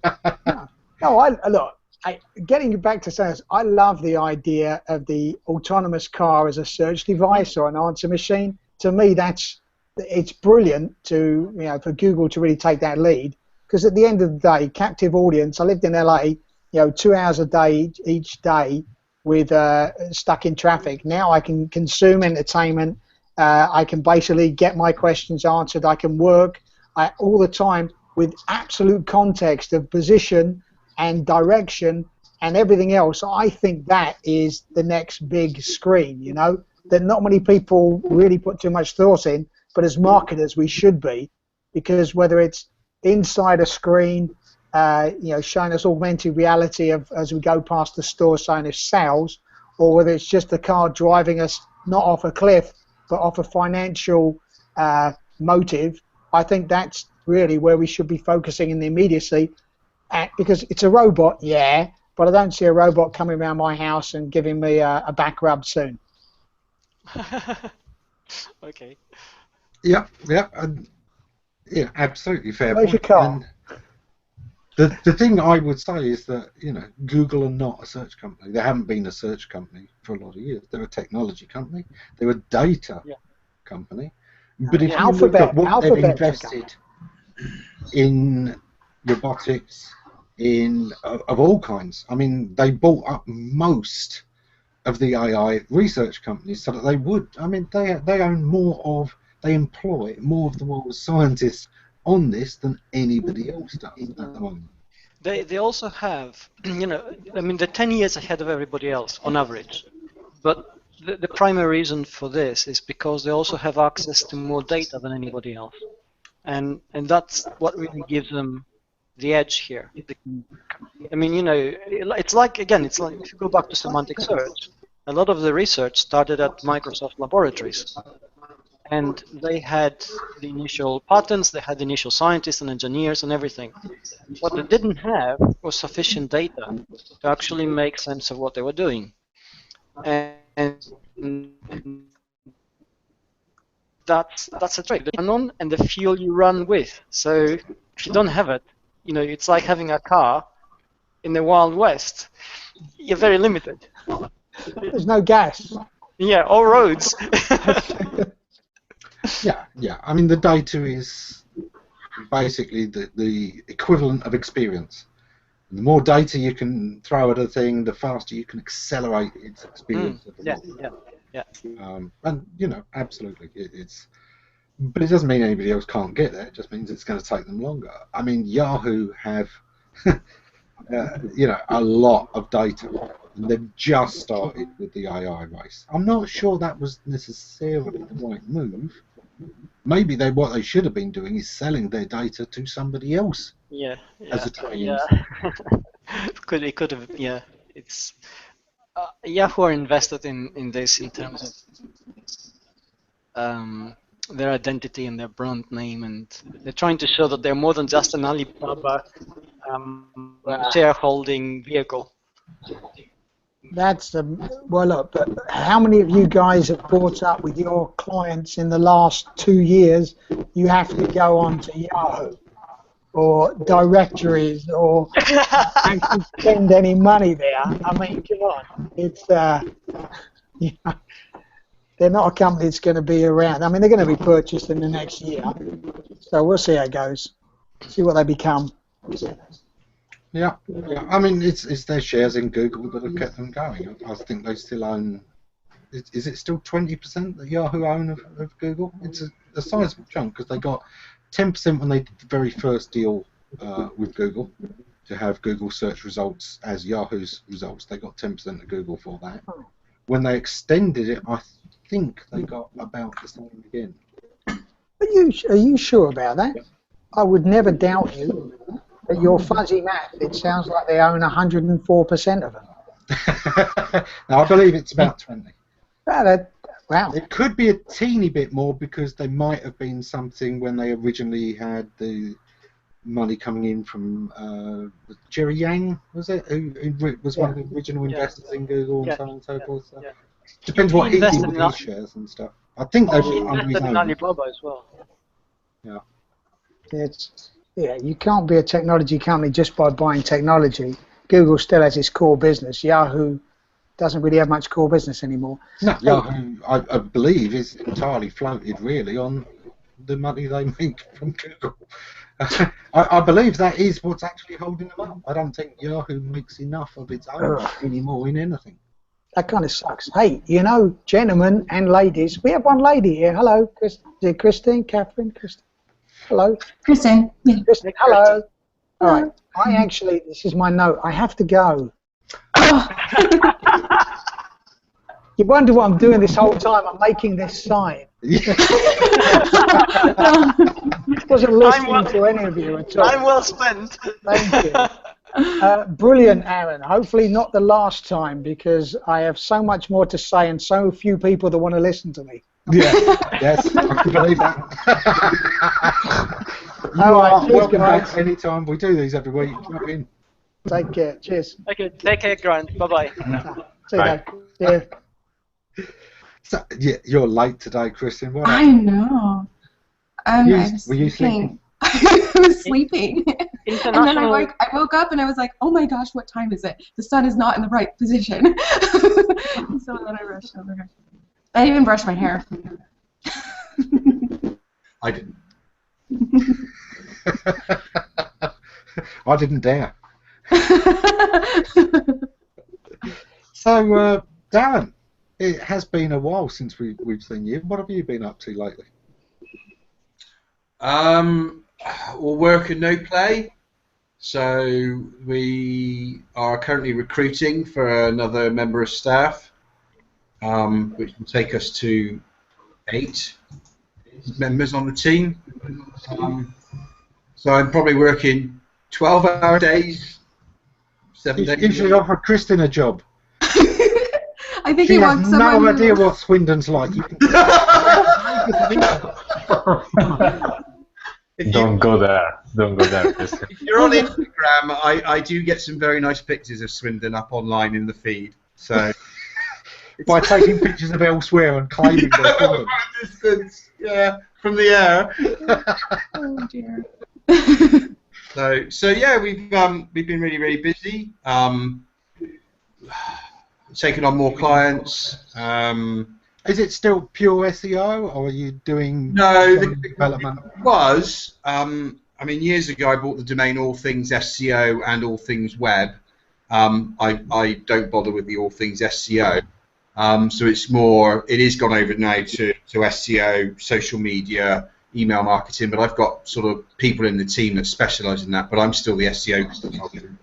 no, getting back to science, I love the idea of the autonomous car as a search device or an answer machine. To me, it's brilliant to, you know, for Google to really take that lead, because at the end of the day, captive audience. I lived in LA, you know, 2 hours a day each day with stuck in traffic. Now I can consume entertainment. I can basically get my questions answered. I can work all the time with absolute context of position and direction and everything else. I think that is the next big screen, you know, that not many people really put too much thought in, but as marketers we should be, because whether it's inside a screen, you know, showing us augmented reality as we go past the store, showing us sales, or whether it's just the car driving us not off a cliff but off a financial motive, I think that's really where we should be focusing in the immediacy, because it's a robot, yeah, but I don't see a robot coming around my house and giving me a back rub soon. Okay. Yeah, absolutely fair Where's point. your car? And the thing I would say is that, you know, Google are not a search company. They haven't been a search company for a lot of years. They're a technology company. They're a data company. But if you look at what they've invested in robotics, of all kinds, I mean, they bought up most of the AI research companies so that they would. I mean, they own they employ more of the world's scientists on this than anybody else does at the moment. They also have, you know, I mean, they're 10 years ahead of everybody else on average. But the primary reason for this is because they also have access to more data than anybody else. And that's what really gives them the edge here. I mean, you know, it's like, again, it's like if you go back to semantic search, a lot of the research started at Microsoft laboratories. And they had the initial patents, they had the initial scientists and engineers and everything. What they didn't have was sufficient data to actually make sense of what they were doing. And that's a trick. The run on and the fuel you run with. So if you don't have it, you know, it's like having a car in the Wild West. You're very limited. There's no gas. Yeah, or roads. Yeah. I mean, the data is basically the equivalent of experience. The more data you can throw at a thing, the faster you can accelerate its experience of the world. Yeah. And, you know, absolutely, but it doesn't mean anybody else can't get there. It just means it's going to take them longer. I mean, Yahoo have, you know, a lot of data, and they've just started with the AI race. I'm not sure that was necessarily the right move. Maybe what they should have been doing is selling their data to somebody else. As a training. It could have. Yeah, it's Yahoo are invested in this in terms of their identity and their brand name, and they're trying to show that they're more than just an Alibaba shareholding vehicle. That's well, look, but how many of you guys have brought up with your clients in the last 2 years? You have to go on to Yahoo or directories or actually spend any money there. I mean, come on, it's you know, they're not a company that's going to be around. I mean, they're going to be purchased in the next year, so we'll see how it goes. See what they become. Yeah. I mean, it's their shares in Google that have kept them going. I think they still own. Is it still 20% that Yahoo own of Google? It's a sizable chunk because they got 10% when they did the very first deal with Google to have Google search results as Yahoo's results. They got 10% of Google for that. When they extended it, I think they got about the same again. Are you sure about that? I would never doubt you. But your fuzzy math, it sounds like they own 104% of them. Now, I believe it's about 20. Wow. It could be a teeny bit more because they might have been something when they originally had the money coming in from Jerry Yang, was it? Who was one of the original investors in Google and so on and so forth. So depends what he did with his shares and stuff. I think they were under his own. In Alibaba as well. Yeah. You can't be a technology company just by buying technology. Google still has its core business. Yahoo doesn't really have much core business anymore. No, Yahoo, I believe, is entirely floated really on the money they make from Google. I believe that is what's actually holding them up. I don't think Yahoo makes enough of its own anymore in anything. That kind of sucks. Hey, you know, gentlemen and ladies, we have one lady here. Hello, Kristin, Catherine, Kristin. Hello. Kristin. Yeah. Kristin, hello. All right. This is my note. I have to go. You wonder what I'm doing this whole time. I'm making this sign. Wasn't listening to any of you at all. Time well spent. Thank you. Brilliant, Aaron. Hopefully not the last time, because I have so much more to say and so few people that want to listen to me. Yeah, yes, I can believe that. All right, cheers, welcome back guys. anytime. We do these every week. Drop in. Take care. Cheers. Okay, take care, Grant. Bye-bye. See you, Bye. Dave. Yeah. So, yeah, you're late today, Kristin. What I happened? know. Were you sleeping? I was sleeping. And then International. I woke up and I was like, oh my gosh, what time is it? The sun is not in the right position. So then I rushed over. I didn't even brush my hair. I didn't. I didn't dare. So, Darren, it has been a while since we've seen you. What have you been up to lately? Well, work and no play. So we are currently recruiting for another member of staff, which will take us to 8 members on the team. So I'm probably working 12-hour days, 7 days. You should offer Kristin a job. I think She he has wants no someone idea who... what Swindon's like. Don't go there. Don't go there, Kristin. If you're on Instagram, I do get some very nice pictures of Swindon up online in the feed. So By taking pictures of elsewhere and claiming they're Swindon. distance, yeah, from the air. Oh dear. So yeah, we've been really busy. Taking on more clients. Is it still pure SEO, or are you doing No, some development? It was. I mean, years ago, I bought the domain All Things SEO and All Things Web. I don't bother with the All Things SEO. So it's more. It is gone over now to SEO, social media, email marketing. But I've got sort of people in the team that specialise in that. But I'm still the SEO consultant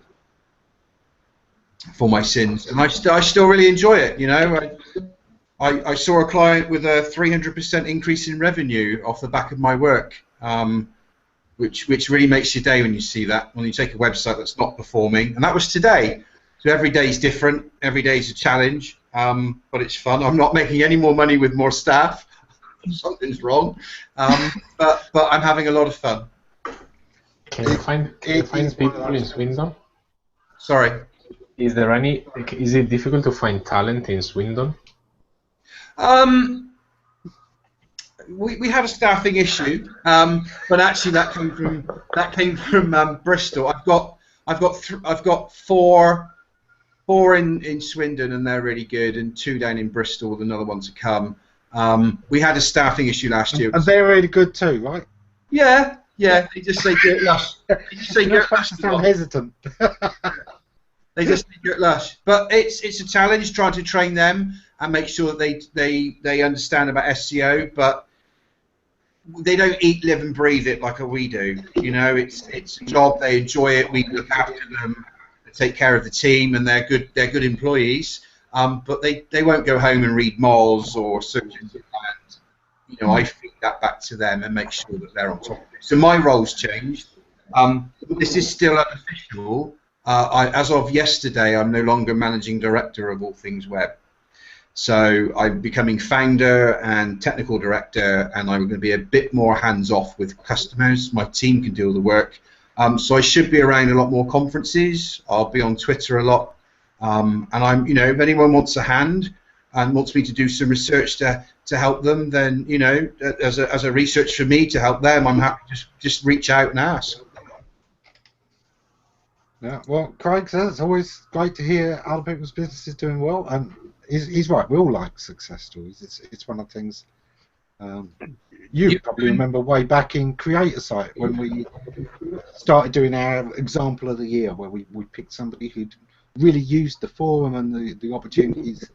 for my sins, and I still really enjoy it. You know. I saw a client with a 300% increase in revenue off the back of my work, which really makes your day when you see that, when you take a website that's not performing. And that was today. So every day is different. Every day is a challenge, but it's fun. I'm not making any more money with more staff. Something's wrong. But I'm having a lot of fun. Can you find people in Swindon? Sorry. Is it difficult to find talent in Swindon? We have a staffing issue, but actually that came from Bristol. I've got four in Swindon, and they're really good, and 2 down in Bristol with another one to come. We had a staffing issue last year. And they're really good too, right? Yeah. They just say Gert Lush. They just say Gert Lush. Sound hesitant. They just say Gert Lush. But it's a challenge trying to train them and make sure that they understand about SEO, but they don't eat, live, and breathe it like we do. You know, it's a job. They enjoy it. We look after them, take care of the team, and they're good employees. But they won't go home and read moles or search engine plans. You know, I feed that back to them and make sure that they're on top of it. So my role's changed. This is still unofficial. As of yesterday, I'm no longer managing director of All Things Web. So I'm becoming founder and technical director, and I'm going to be a bit more hands-off with customers. My team can do all the work. So I should be around a lot more conferences. I'll be on Twitter a lot. And I'm, you know, if anyone wants a hand and wants me to do some research to help them, then, you know, as a research for me to help them, I'm happy to just reach out and ask. Yeah, well, Craig says it's always great to hear other people's businesses doing well, and he's right. We all like success stories. It's one of the things. You probably remember way back in Creator Site when we started doing our example of the year, where we picked somebody who'd really used the forum and the opportunities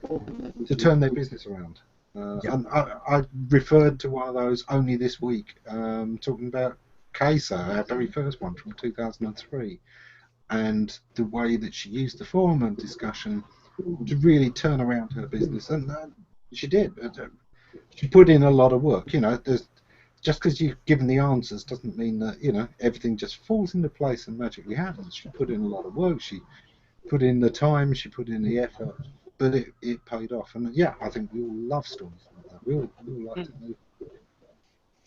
to turn their business around. And I referred to one of those only this week, talking about Kesa, our very first one from 2003. And the way that she used the forum and discussion to really turn around her business, and she did. She put in a lot of work. You know, just because you've given the answers doesn't mean that, you know, everything just falls into place and magically happens. She put in a lot of work. She put in the time. She put in the effort, but it paid off. And yeah, I think we all love stories like We all like to know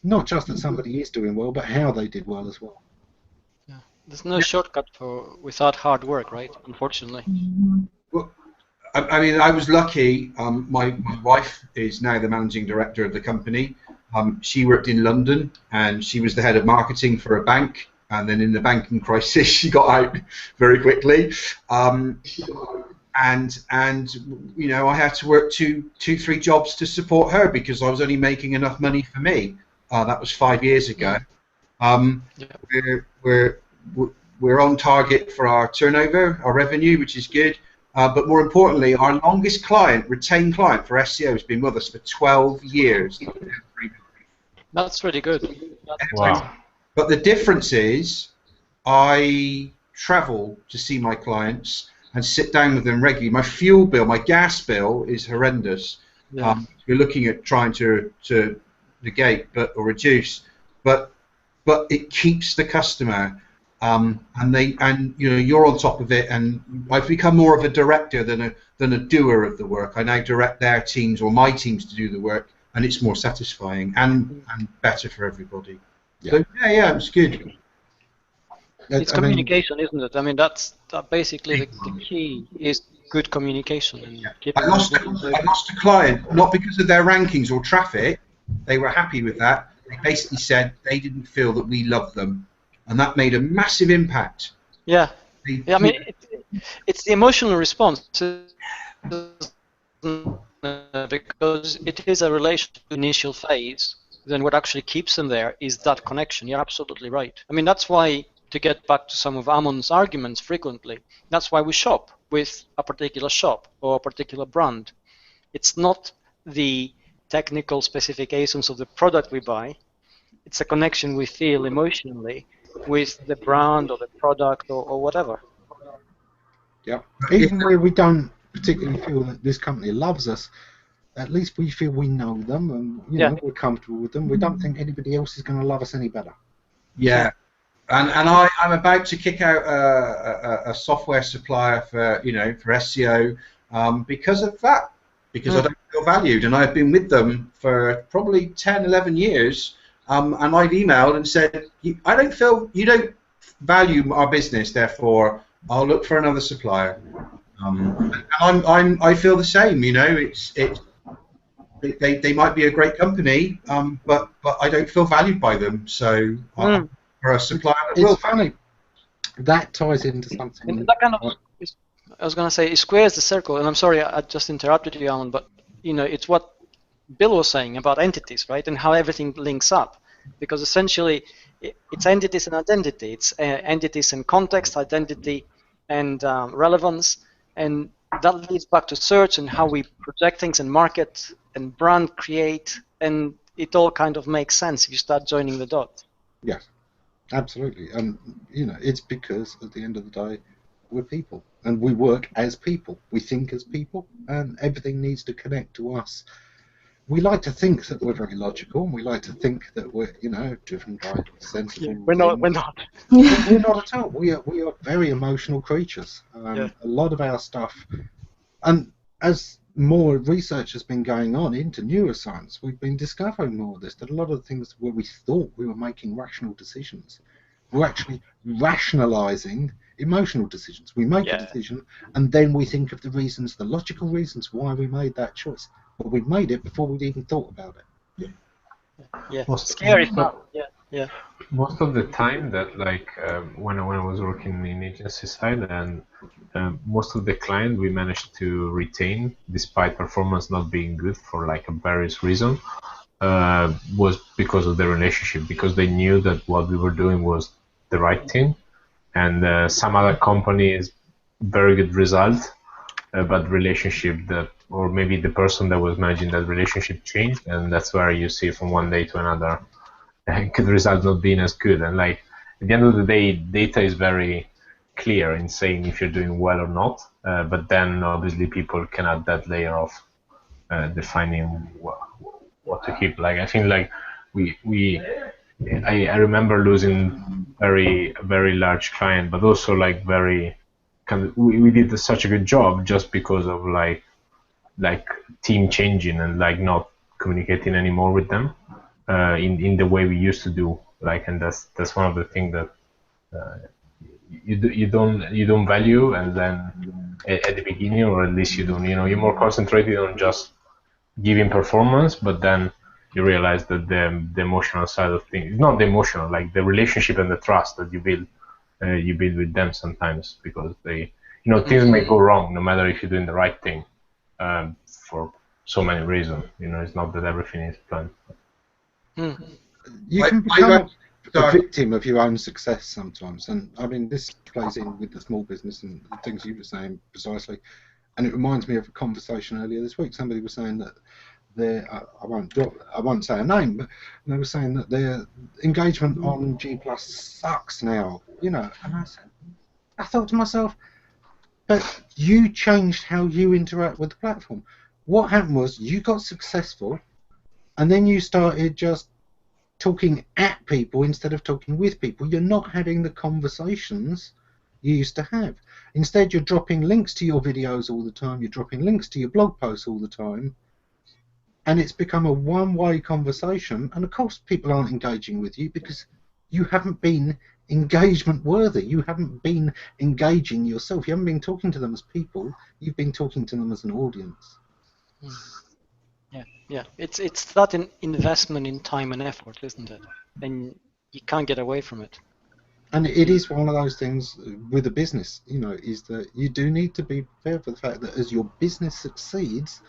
not just that somebody is doing well, but how they did well as well. Yeah. There's no shortcut without hard work, right? Unfortunately. Well, I mean, I was lucky. My wife is now the managing director of the company. She worked in London, and she was the head of marketing for a bank. And then in the banking crisis, she got out very quickly. And you know, I had to work two, 3 jobs to support her because I was only making enough money for me. That was 5 years ago. We're on target for our turnover, our revenue, which is good. But more importantly, our longest client, retained client for SEO, has been with us for 12 years. That's really good. Wow. But the difference is, I travel to see my clients and sit down with them regularly. My fuel bill, my gas bill is horrendous. Yeah. We're looking at trying to negate or reduce, but it keeps the customer. And you know, you're on top of it, and I've become more of a director than a doer of the work. I now direct their teams or my teams to do the work, and it's more satisfying and better for everybody. Yeah. So yeah, it's good. It's communication, isn't it? I mean, that's basically the key is good communication. And I lost a client not because of their rankings or traffic. They were happy with that. They basically said they didn't feel that we loved them, and that made a massive impact. Yeah. I mean, it's the emotional response because it is a relation to the initial phase. Then what actually keeps them there is that connection. You're absolutely right. I mean, that's why, to get back to some of Ammon's arguments frequently, that's why we shop with a particular shop or a particular brand. It's not the technical specifications of the product we buy. It's a connection we feel emotionally with the brand or the product or whatever. Yeah. Even where we don't particularly feel that this company loves us, at least we feel we know them and you know, we're comfortable with them. We don't think anybody else is going to love us any better. Yeah. And I'm about to kick out a software supplier for SEO because of that, because I don't feel valued, and I've been with them for probably 10, 11 years, and I've emailed and said, I don't feel you don't value our business, therefore I'll look for another supplier. I feel the same. You know, they might be a great company, but I don't feel valued by them, so. For a supplier, it's funny. That ties into something. And that kind of, I was going to say, it squares the circle. And I'm sorry, I just interrupted you, Alan, but you know, it's what Bill was saying about entities, right, and how everything links up. Because essentially, it's entities and identity. It's entities and context, identity and relevance, and that leads back to search and how we project things and market and brand create, and it all kind of makes sense if you start joining the dots. Yes. Absolutely, and you know, it's because at the end of the day, we're people, and we work as people. We think as people, and everything needs to connect to us. We like to think that we're very logical, and we like to think that we're, you know, driven by sensible. We're not. We're not. We're not at all. We are very emotional creatures. A lot of our stuff, and as more research has been going on into neuroscience, we've been discovering more of this, that a lot of the things where we thought we were making rational decisions, we're actually rationalizing emotional decisions. We make a decision, and then we think of the reasons, the logical reasons why we made that choice. But we made it before we'd even thought about it. Scary stuff. Most of the time that, like, when I was working in agency side, and most of the client we managed to retain despite performance not being good for like a various reason, was because of the relationship, because they knew that what we were doing was the right thing, and some other companies very good result, but relationship that, or maybe the person that was managing that relationship changed, and that's where you see from one day to another the result not being as good. And like at the end of the day, data is very clear in saying if you're doing well or not, but then obviously people can add that layer of defining what to keep. Like I think like I remember losing very large client, but also like very kind of, we did such a good job just because of like team changing and like not communicating anymore with them in the way we used to do. Like, and that's one of the things that you don't value, and then at the beginning, or at least you don't. You know, you're more concentrated on just giving performance, but then you realize that the emotional side of things, not the emotional, like the relationship and the trust that you build with them sometimes, because they, you know, things may go wrong no matter if you're doing the right thing, for so many reasons. You know, it's not that everything is planned. You can become a victim of your own success sometimes, and I mean this plays in with the small business and the things you were saying precisely. And it reminds me of a conversation earlier this week. Somebody was saying that I won't say a name, but they were saying that their engagement on G+ sucks now. You know, and I thought to myself, but you changed how you interact with the platform. What happened was you got successful, and then you started just talking at people instead of talking with people. You're not having the conversations you used to have. Instead, you're dropping links to your videos all the time, you're dropping links to your blog posts all the time, and it's become a one-way conversation, and of course people aren't engaging with you because you haven't been engagement worthy. You haven't been engaging yourself. You haven't been talking to them as people, you've been talking to them as an audience. Yeah. It's that investment in time and effort, isn't it? And you can't get away from it. And it is one of those things with a business, you know, is that you do need to be prepared for the fact that as your business succeeds,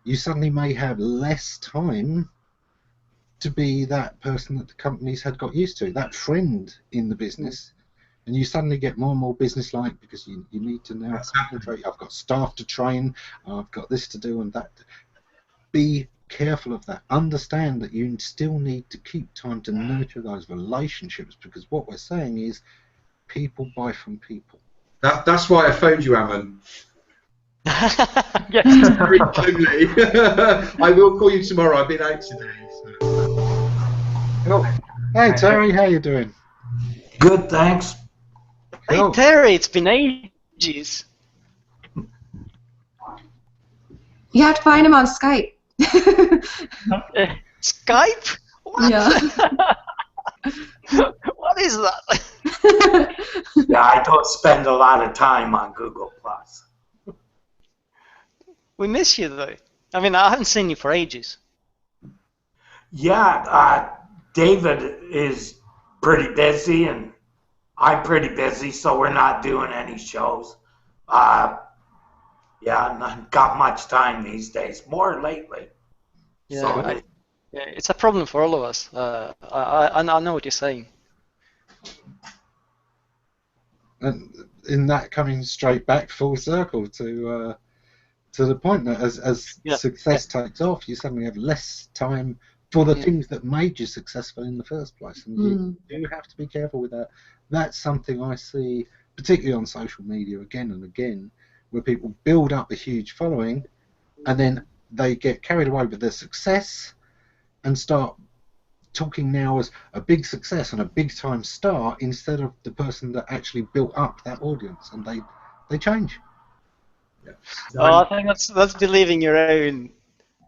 you suddenly may have less time to be that person that the companies had got used to, that friend in the business. And you suddenly get more and more business-like because you need to now concentrate. I've got staff to train, I've got this to do and that. Be careful of that. Understand that you still need to keep time to nurture those relationships, because what we're saying is people buy from people. That's why I phoned you, Ammon. Yes. Very lonely. I will call you tomorrow. I've been out today. So. Hey Terry, how you doing? Good, thanks. Hey Terry, it's been ages. You have to find him on Skype. Skype? What? Yeah. What is that? Yeah, I don't spend a lot of time on Google+. We miss you though. I mean, I haven't seen you for ages. Yeah, David is pretty busy, and I'm pretty busy, so we're not doing any shows. Yeah, not got much time these days. More lately. Yeah, So, it's a problem for all of us. I know what you're saying. And in that, coming straight back full circle to the point that as success takes off, you suddenly have less time for the things that made you successful in the first place, and you do have to be careful with that. That's something I see, particularly on social media, again and again, where people build up a huge following, and then they get carried away with their success and start talking now as a big success and a big time star instead of the person that actually built up that audience, and they change. Yeah. Oh, I think that's believing your own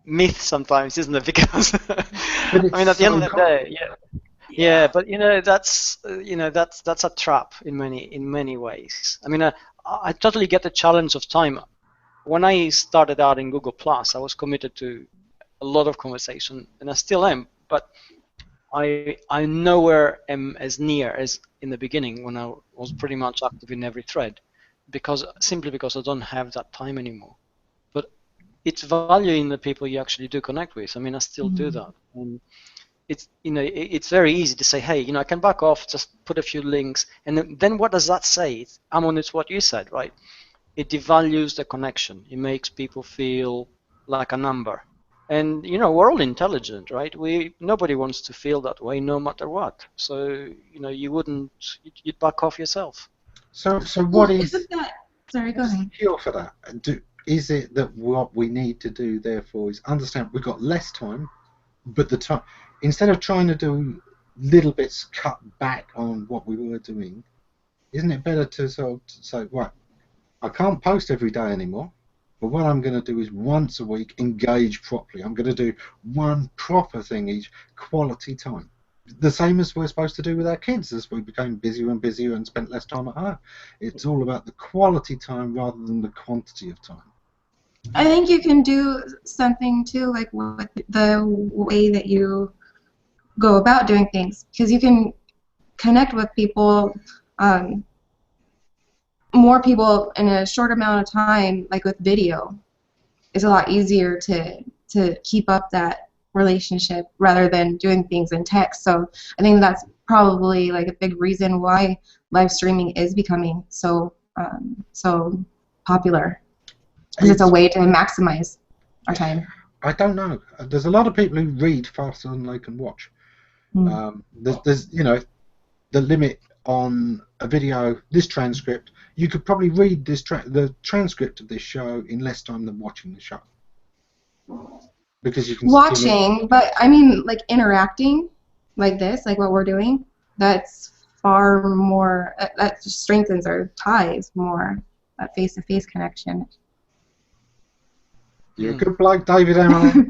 myth sometimes, isn't it? Because I mean, at the end of the day, yeah. But that's a trap in many ways. I mean, I totally get the challenge of time. When I started out in Google+, I was committed to a lot of conversation, and I still am. But I nowhere am as near as in the beginning when I was pretty much active in every thread, simply because I don't have that time anymore. But it's valuing the people you actually do connect with. I mean, I still do that, and it's very easy to say, hey, I can back off, just put a few links, and then what does that say? It's what you said, right? It devalues the connection. It makes people feel like a number. And we're all intelligent, right? Nobody wants to feel that way, no matter what. So you'd back off yourself. So what is? Isn't that? Sorry, go ahead. Cure for that? Is it that what we need to do, therefore, is understand we've got less time, but the time, instead of trying to do little bits cut back on what we were doing, isn't it better to sort of say, right, I can't post every day anymore. But what I'm going to do is once a week engage properly. I'm going to do one proper thing each, quality time. The same as we're supposed to do with our kids as we became busier and busier and spent less time at home. It's all about the quality time rather than the quantity of time. I think you can do something too, like with the way that you go about doing things, because you can connect with people, more people in a short amount of time. Like with video, it's a lot easier to keep up that relationship rather than doing things in text. So I think that's probably like a big reason why live streaming is becoming so popular, because it's a way to maximize our time. I don't know. There's a lot of people who read faster than they can watch. There's you know, the limit on a video, this transcript, you could probably read this the transcript of this show in less time than watching the show. Because you can watching, but I mean, like interacting like this, like what we're doing, that's far more, that just strengthens our ties more, that face-to-face connection. You're a good bloke, David Emily.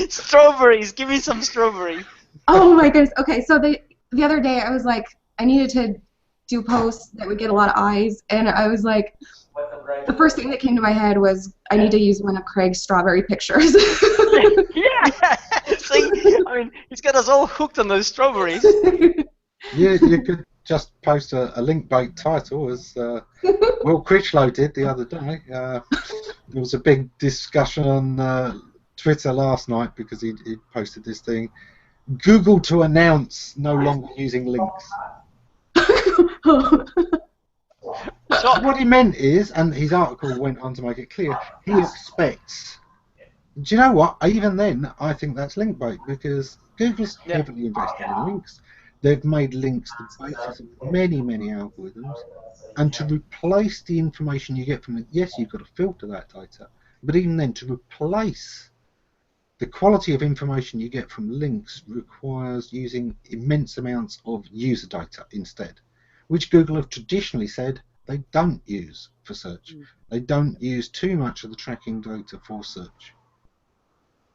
Strawberries, give me some strawberries. Oh my goodness. Okay, so the other day I was like, I needed to do posts that would get a lot of eyes, and I was like, the first thing that came to my head was I need to use one of Craig's strawberry pictures. Yeah. See, I mean, he's got us all hooked on those strawberries. Yeah, you could just post a link-bait title, as Will Critchlow did the other day. There was a big discussion on Twitter last night because he posted this thing: Google to announce no longer using links. So what he meant is, and his article went on to make it clear, he expects. Do you know what? Even then, I think that's link bait, because Google's heavily invested in links. They've made links the basis of many, many algorithms, and to replace the information you get from it, yes, you've got to filter that data, but even then, to replace the quality of information you get from links requires using immense amounts of user data instead, which Google have traditionally said they don't use for search. They don't use too much of the tracking data for search.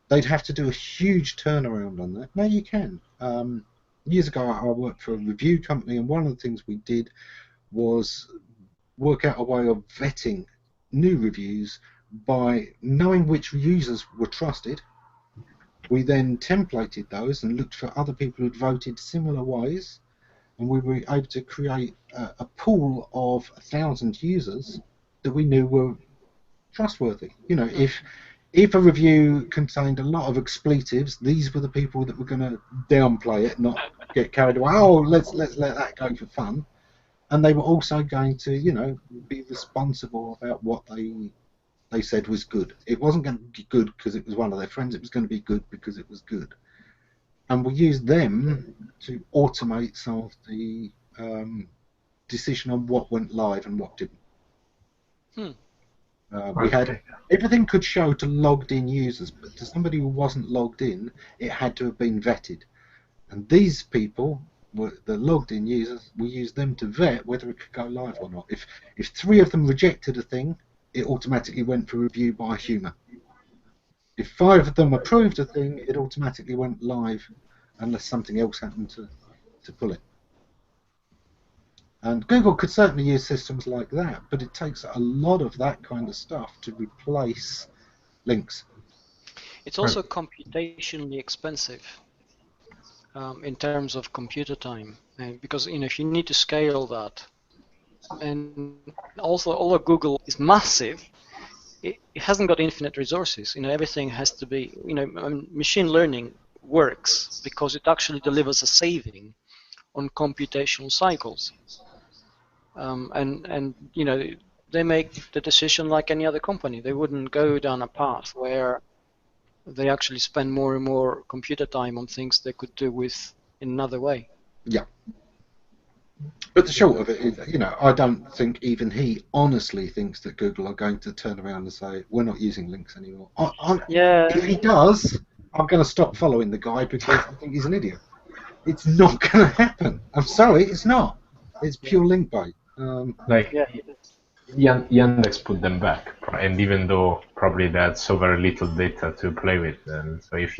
They'd have to do a huge turnaround on that. Now you can. Years ago, I worked for a review company, and one of the things we did was work out a way of vetting new reviews by knowing which users were trusted. We then templated those and looked for other people who'd voted similar ways, and we were able to create a pool of 1,000 users that we knew were trustworthy. You know, if a review contained a lot of expletives, these were the people that were going to downplay it, not get carried away. Oh, let's let that go for fun. And they were also going to, you know, be responsible about what they said was good. It wasn't going to be good because it was one of their friends. It was going to be good because it was good. And we used them to automate some of the decision on what went live and what didn't. We had everything could show to logged in users, but to somebody who wasn't logged in, it had to have been vetted. And these people were the logged in users. We used them to vet whether it could go live or not. If 3 of them rejected a thing, it automatically went for review by a human. If 5 of them approved a thing, it automatically went live unless something else happened to pull it. And Google could certainly use systems like that, but it takes a lot of that kind of stuff to replace links. It's also computationally expensive in terms of computer time, because if you need to scale that, and also although Google is massive, it hasn't got infinite resources. Everything has to be, machine learning works because it actually delivers a saving on computational cycles. And they make the decision like any other company. They wouldn't go down a path where they actually spend more and more computer time on things they could do with in another way. Yeah. But the short of it is, I don't think even he honestly thinks that Google are going to turn around and say, we're not using links anymore. If he does, I'm going to stop following the guy because I think he's an idiot. It's not going to happen. I'm sorry, it's not. It's pure link bait. Like Yeah. Yandex put them back, and even though probably they had so very little data to play with, and so if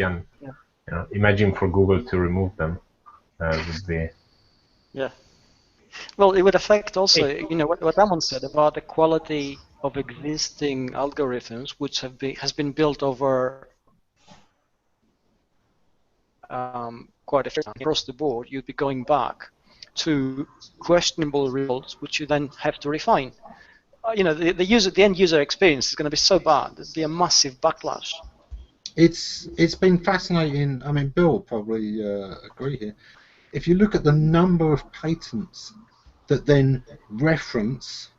imagine for Google to remove them would be. Yeah. Well, it would affect also, you know, what Ammon said about the quality of existing algorithms, which has been built over quite a few times across the board. You'd be going back to questionable results, which you then have to refine. You know, the end user experience is going to be so bad. There'd be a massive backlash. It's been fascinating. I mean, Bill will probably agree here. If you look at the number of patents that then reference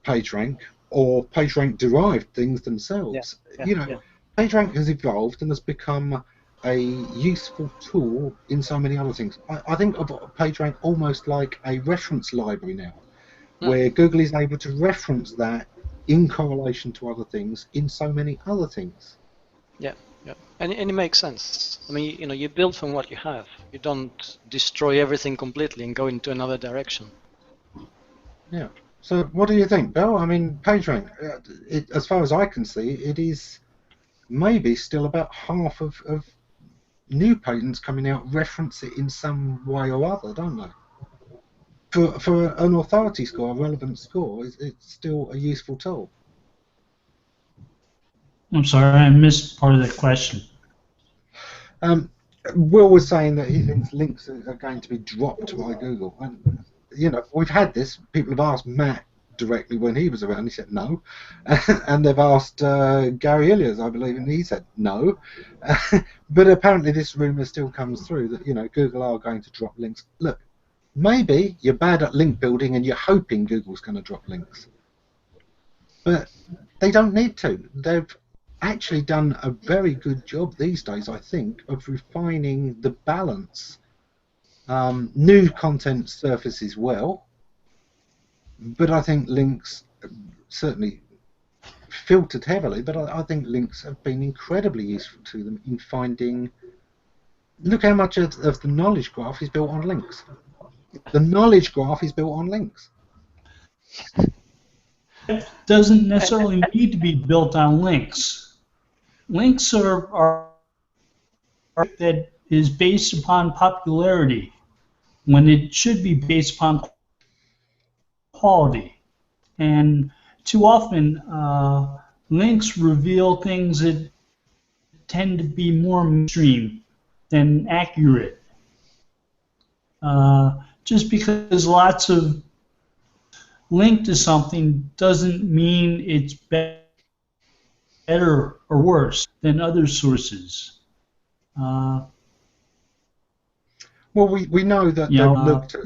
PageRank or PageRank derived things themselves, PageRank has evolved and has become a useful tool in so many other things. I think of PageRank almost like a reference library now, where Google is able to reference that in correlation to other things in so many other things. Yeah, yeah, and it makes sense. I mean, you know, you build from what you have. You don't destroy everything completely and go into another direction. Yeah. So, what do you think, Bill? I mean, PageRank, as far as I can see, it is maybe still about half of new patents coming out reference it in some way or other, don't they? For an authority score, a relevant score, it's still a useful tool. I'm sorry, I missed part of the question. Will was saying that he thinks links are going to be dropped by Google. And, you know, we've had this. People have asked Matt directly when he was around. He said no. And they've asked Gary Ilias, I believe, and he said no. But apparently this rumour still comes through that, you know, Google are going to drop links. Look, maybe you're bad at link building and you're hoping Google's going to drop links. But they don't need to. They've actually done a very good job these days, I think, of refining the balance. New content surfaces well, but I think links certainly filtered heavily, but I think links have been incredibly useful to them in finding. Look how much of the knowledge graph is built on links. The knowledge graph is built on links. It doesn't necessarily need to be built on links. Links are that is based upon popularity when it should be based upon quality. And too often, links reveal things that tend to be more mainstream than accurate. Just because lots of link to something doesn't mean it's better or worse than other sources. Well, we know that they've looked at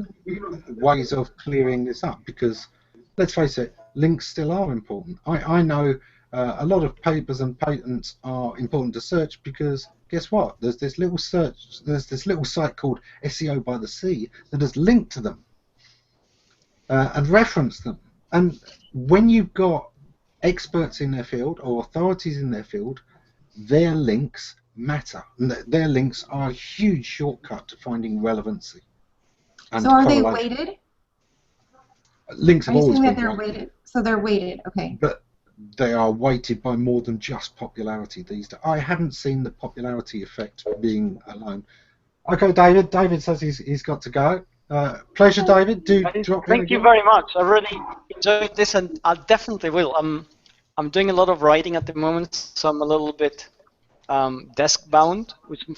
ways of clearing this up because, let's face it, links still are important. I know a lot of papers and patents are important to search because guess what? There's this little site called SEO by the Sea that has linked to them and referenced them. And when you've got experts in their field or authorities in their field, their links matter. And their links are a huge shortcut to finding relevancy. And so are they weighted? Links have always been they're weighted. So they're weighted, okay. But they are weighted by more than just popularity these days. I haven't seen the popularity effect being alone. Okay, David. David says he's got to go. Pleasure, David. Thank you very much. I really enjoyed this, and I definitely will. I'm doing a lot of writing at the moment, so I'm a little bit desk bound,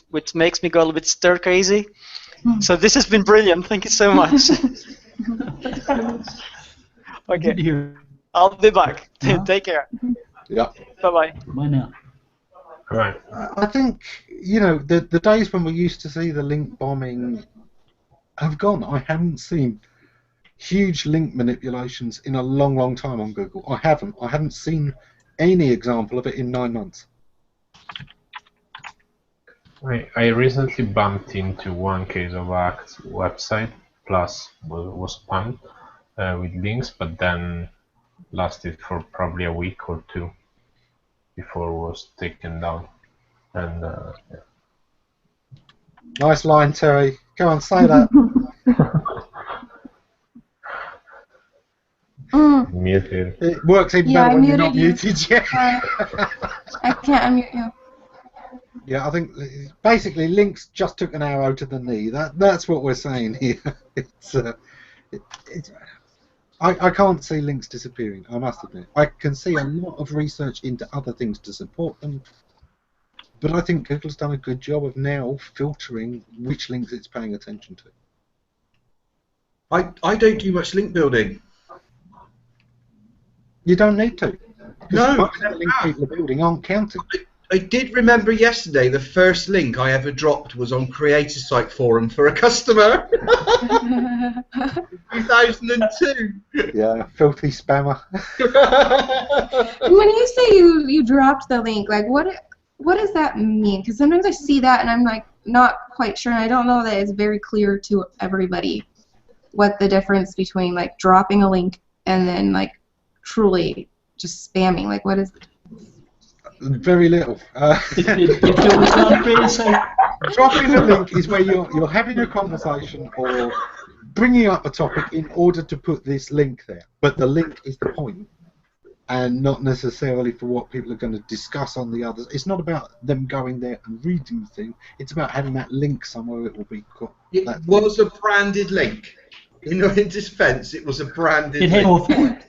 which makes me go a little bit stir crazy. So this has been brilliant. Thank you so much. Okay, I'll be back. Take care. Yeah. Bye-bye. Bye now. Right. I think, you know, the days when we used to see the link bombing have gone. I haven't seen huge link manipulations in a long, long time on Google. I haven't seen any example of it in 9 months. I recently bumped into one case of a website plus was spammed with links, but then lasted for probably a week or two before it was taken down. And yeah. Nice line, Terry. Go on, say that. muted. It works even Yeah, better I when you're not muted you. muted. Yeah. I can't unmute you. Yeah, I think basically links just took an arrow to the knee. That's what we're saying here. I can't see links disappearing, I must admit. I can see a lot of research into other things to support them, but I think Google's done a good job of now filtering which links it's paying attention to. I don't do much link building. You don't need to. No, Most of the links people are building aren't counted. I did remember yesterday the first link I ever dropped was on Creator Site Forum for a customer. 2002. Yeah, filthy spammer. When you say you dropped the link, like what does that mean? Because sometimes I see that and I'm like not quite sure, and I don't know that it's very clear to everybody what the difference between like dropping a link and then like truly just spamming. Like what is? Very little. If it was on Facebook, Dropping a link is where you're having a conversation or bringing up a topic in order to put this link there. But the link is the point, and not necessarily for what people are going to discuss on the others. It's not about them going there and reading the thing. It's about having that link somewhere. It will be cool. It was a branded link. In defense, it was a branded it had link. no effect.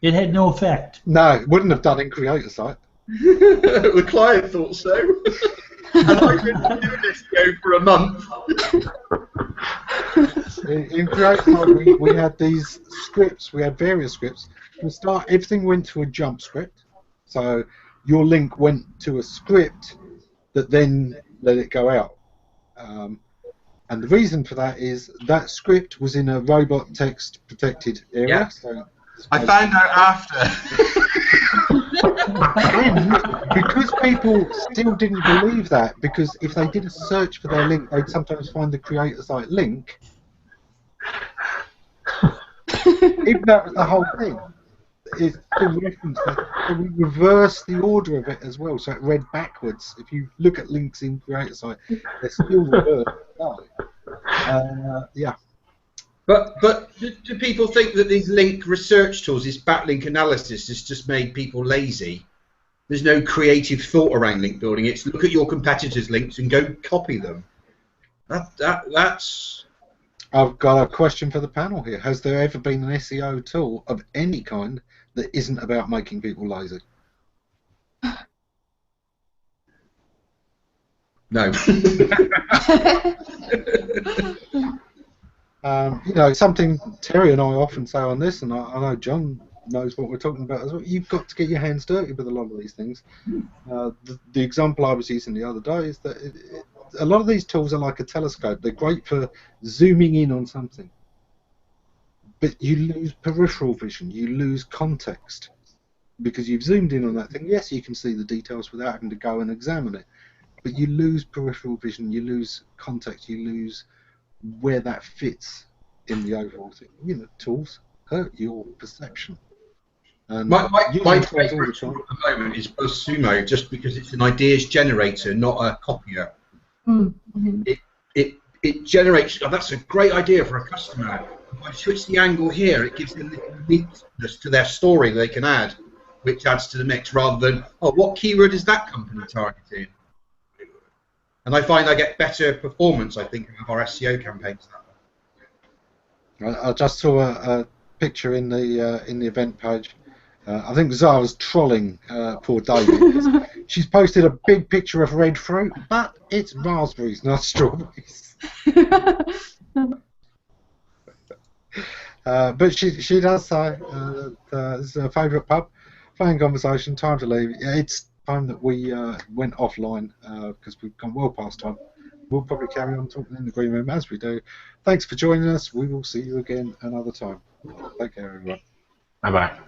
It had no effect. No, it wouldn't have done in Creator Site. The client thought so. And I've been doing this for a month. In Creator Site, we had these scripts. We had various scripts. To start, everything went to a jump script. So your link went to a script that then let it go out. And the reason for that is that script was in a robot text protected area. Yeah. So I found out after. and because people still didn't believe that, because if they did a search for their link, they'd sometimes find the Creator Site link. If that was the whole thing, it's the reference that we reverse the order of it as well, so it read backwards. If you look at links in Creator Site, they're still reversed. Yeah. But do people think that these link research tools, this backlink analysis, has just made people lazy? There's no creative thought around link building. It's look at your competitors' links and go copy them. That's. I've got a question for the panel here. Has there ever been an SEO tool of any kind that isn't about making people lazy? No. You know, something Terry and I often say on this, and I know John knows what we're talking about as well. You've got to get your hands dirty with a lot of these things. The example I was using the other day is that a lot of these tools are like a telescope. They're great for zooming in on something, but you lose peripheral vision. You lose context because you've zoomed in on that thing. Yes, you can see the details without having to go and examine it, but you lose peripheral vision. You lose context. You lose where that fits in the overall thing. You know, tools hurt your perception. And my favourite tool at the moment is BuzzSumo, just because it's an ideas generator, not a copier. Mm-hmm. It generates. Oh, that's a great idea for a customer. If I switch the angle here, it gives them uniqueness to their story they can add, which adds to the mix, rather than, oh, what keyword is that company targeting? And I find I get better performance, I think, of our SEO campaigns that way. I just saw a picture in the event page. I think Zara's trolling poor David. She's posted a big picture of red fruit, but it's raspberries, not strawberries. But she does say this is her favourite pub. Playing conversation, time to leave. It's time that we went offline because we've gone well past time. We'll probably carry on talking in the green room as we do. Thanks for joining us. We will see you again another time. Take care, everyone. Bye-bye.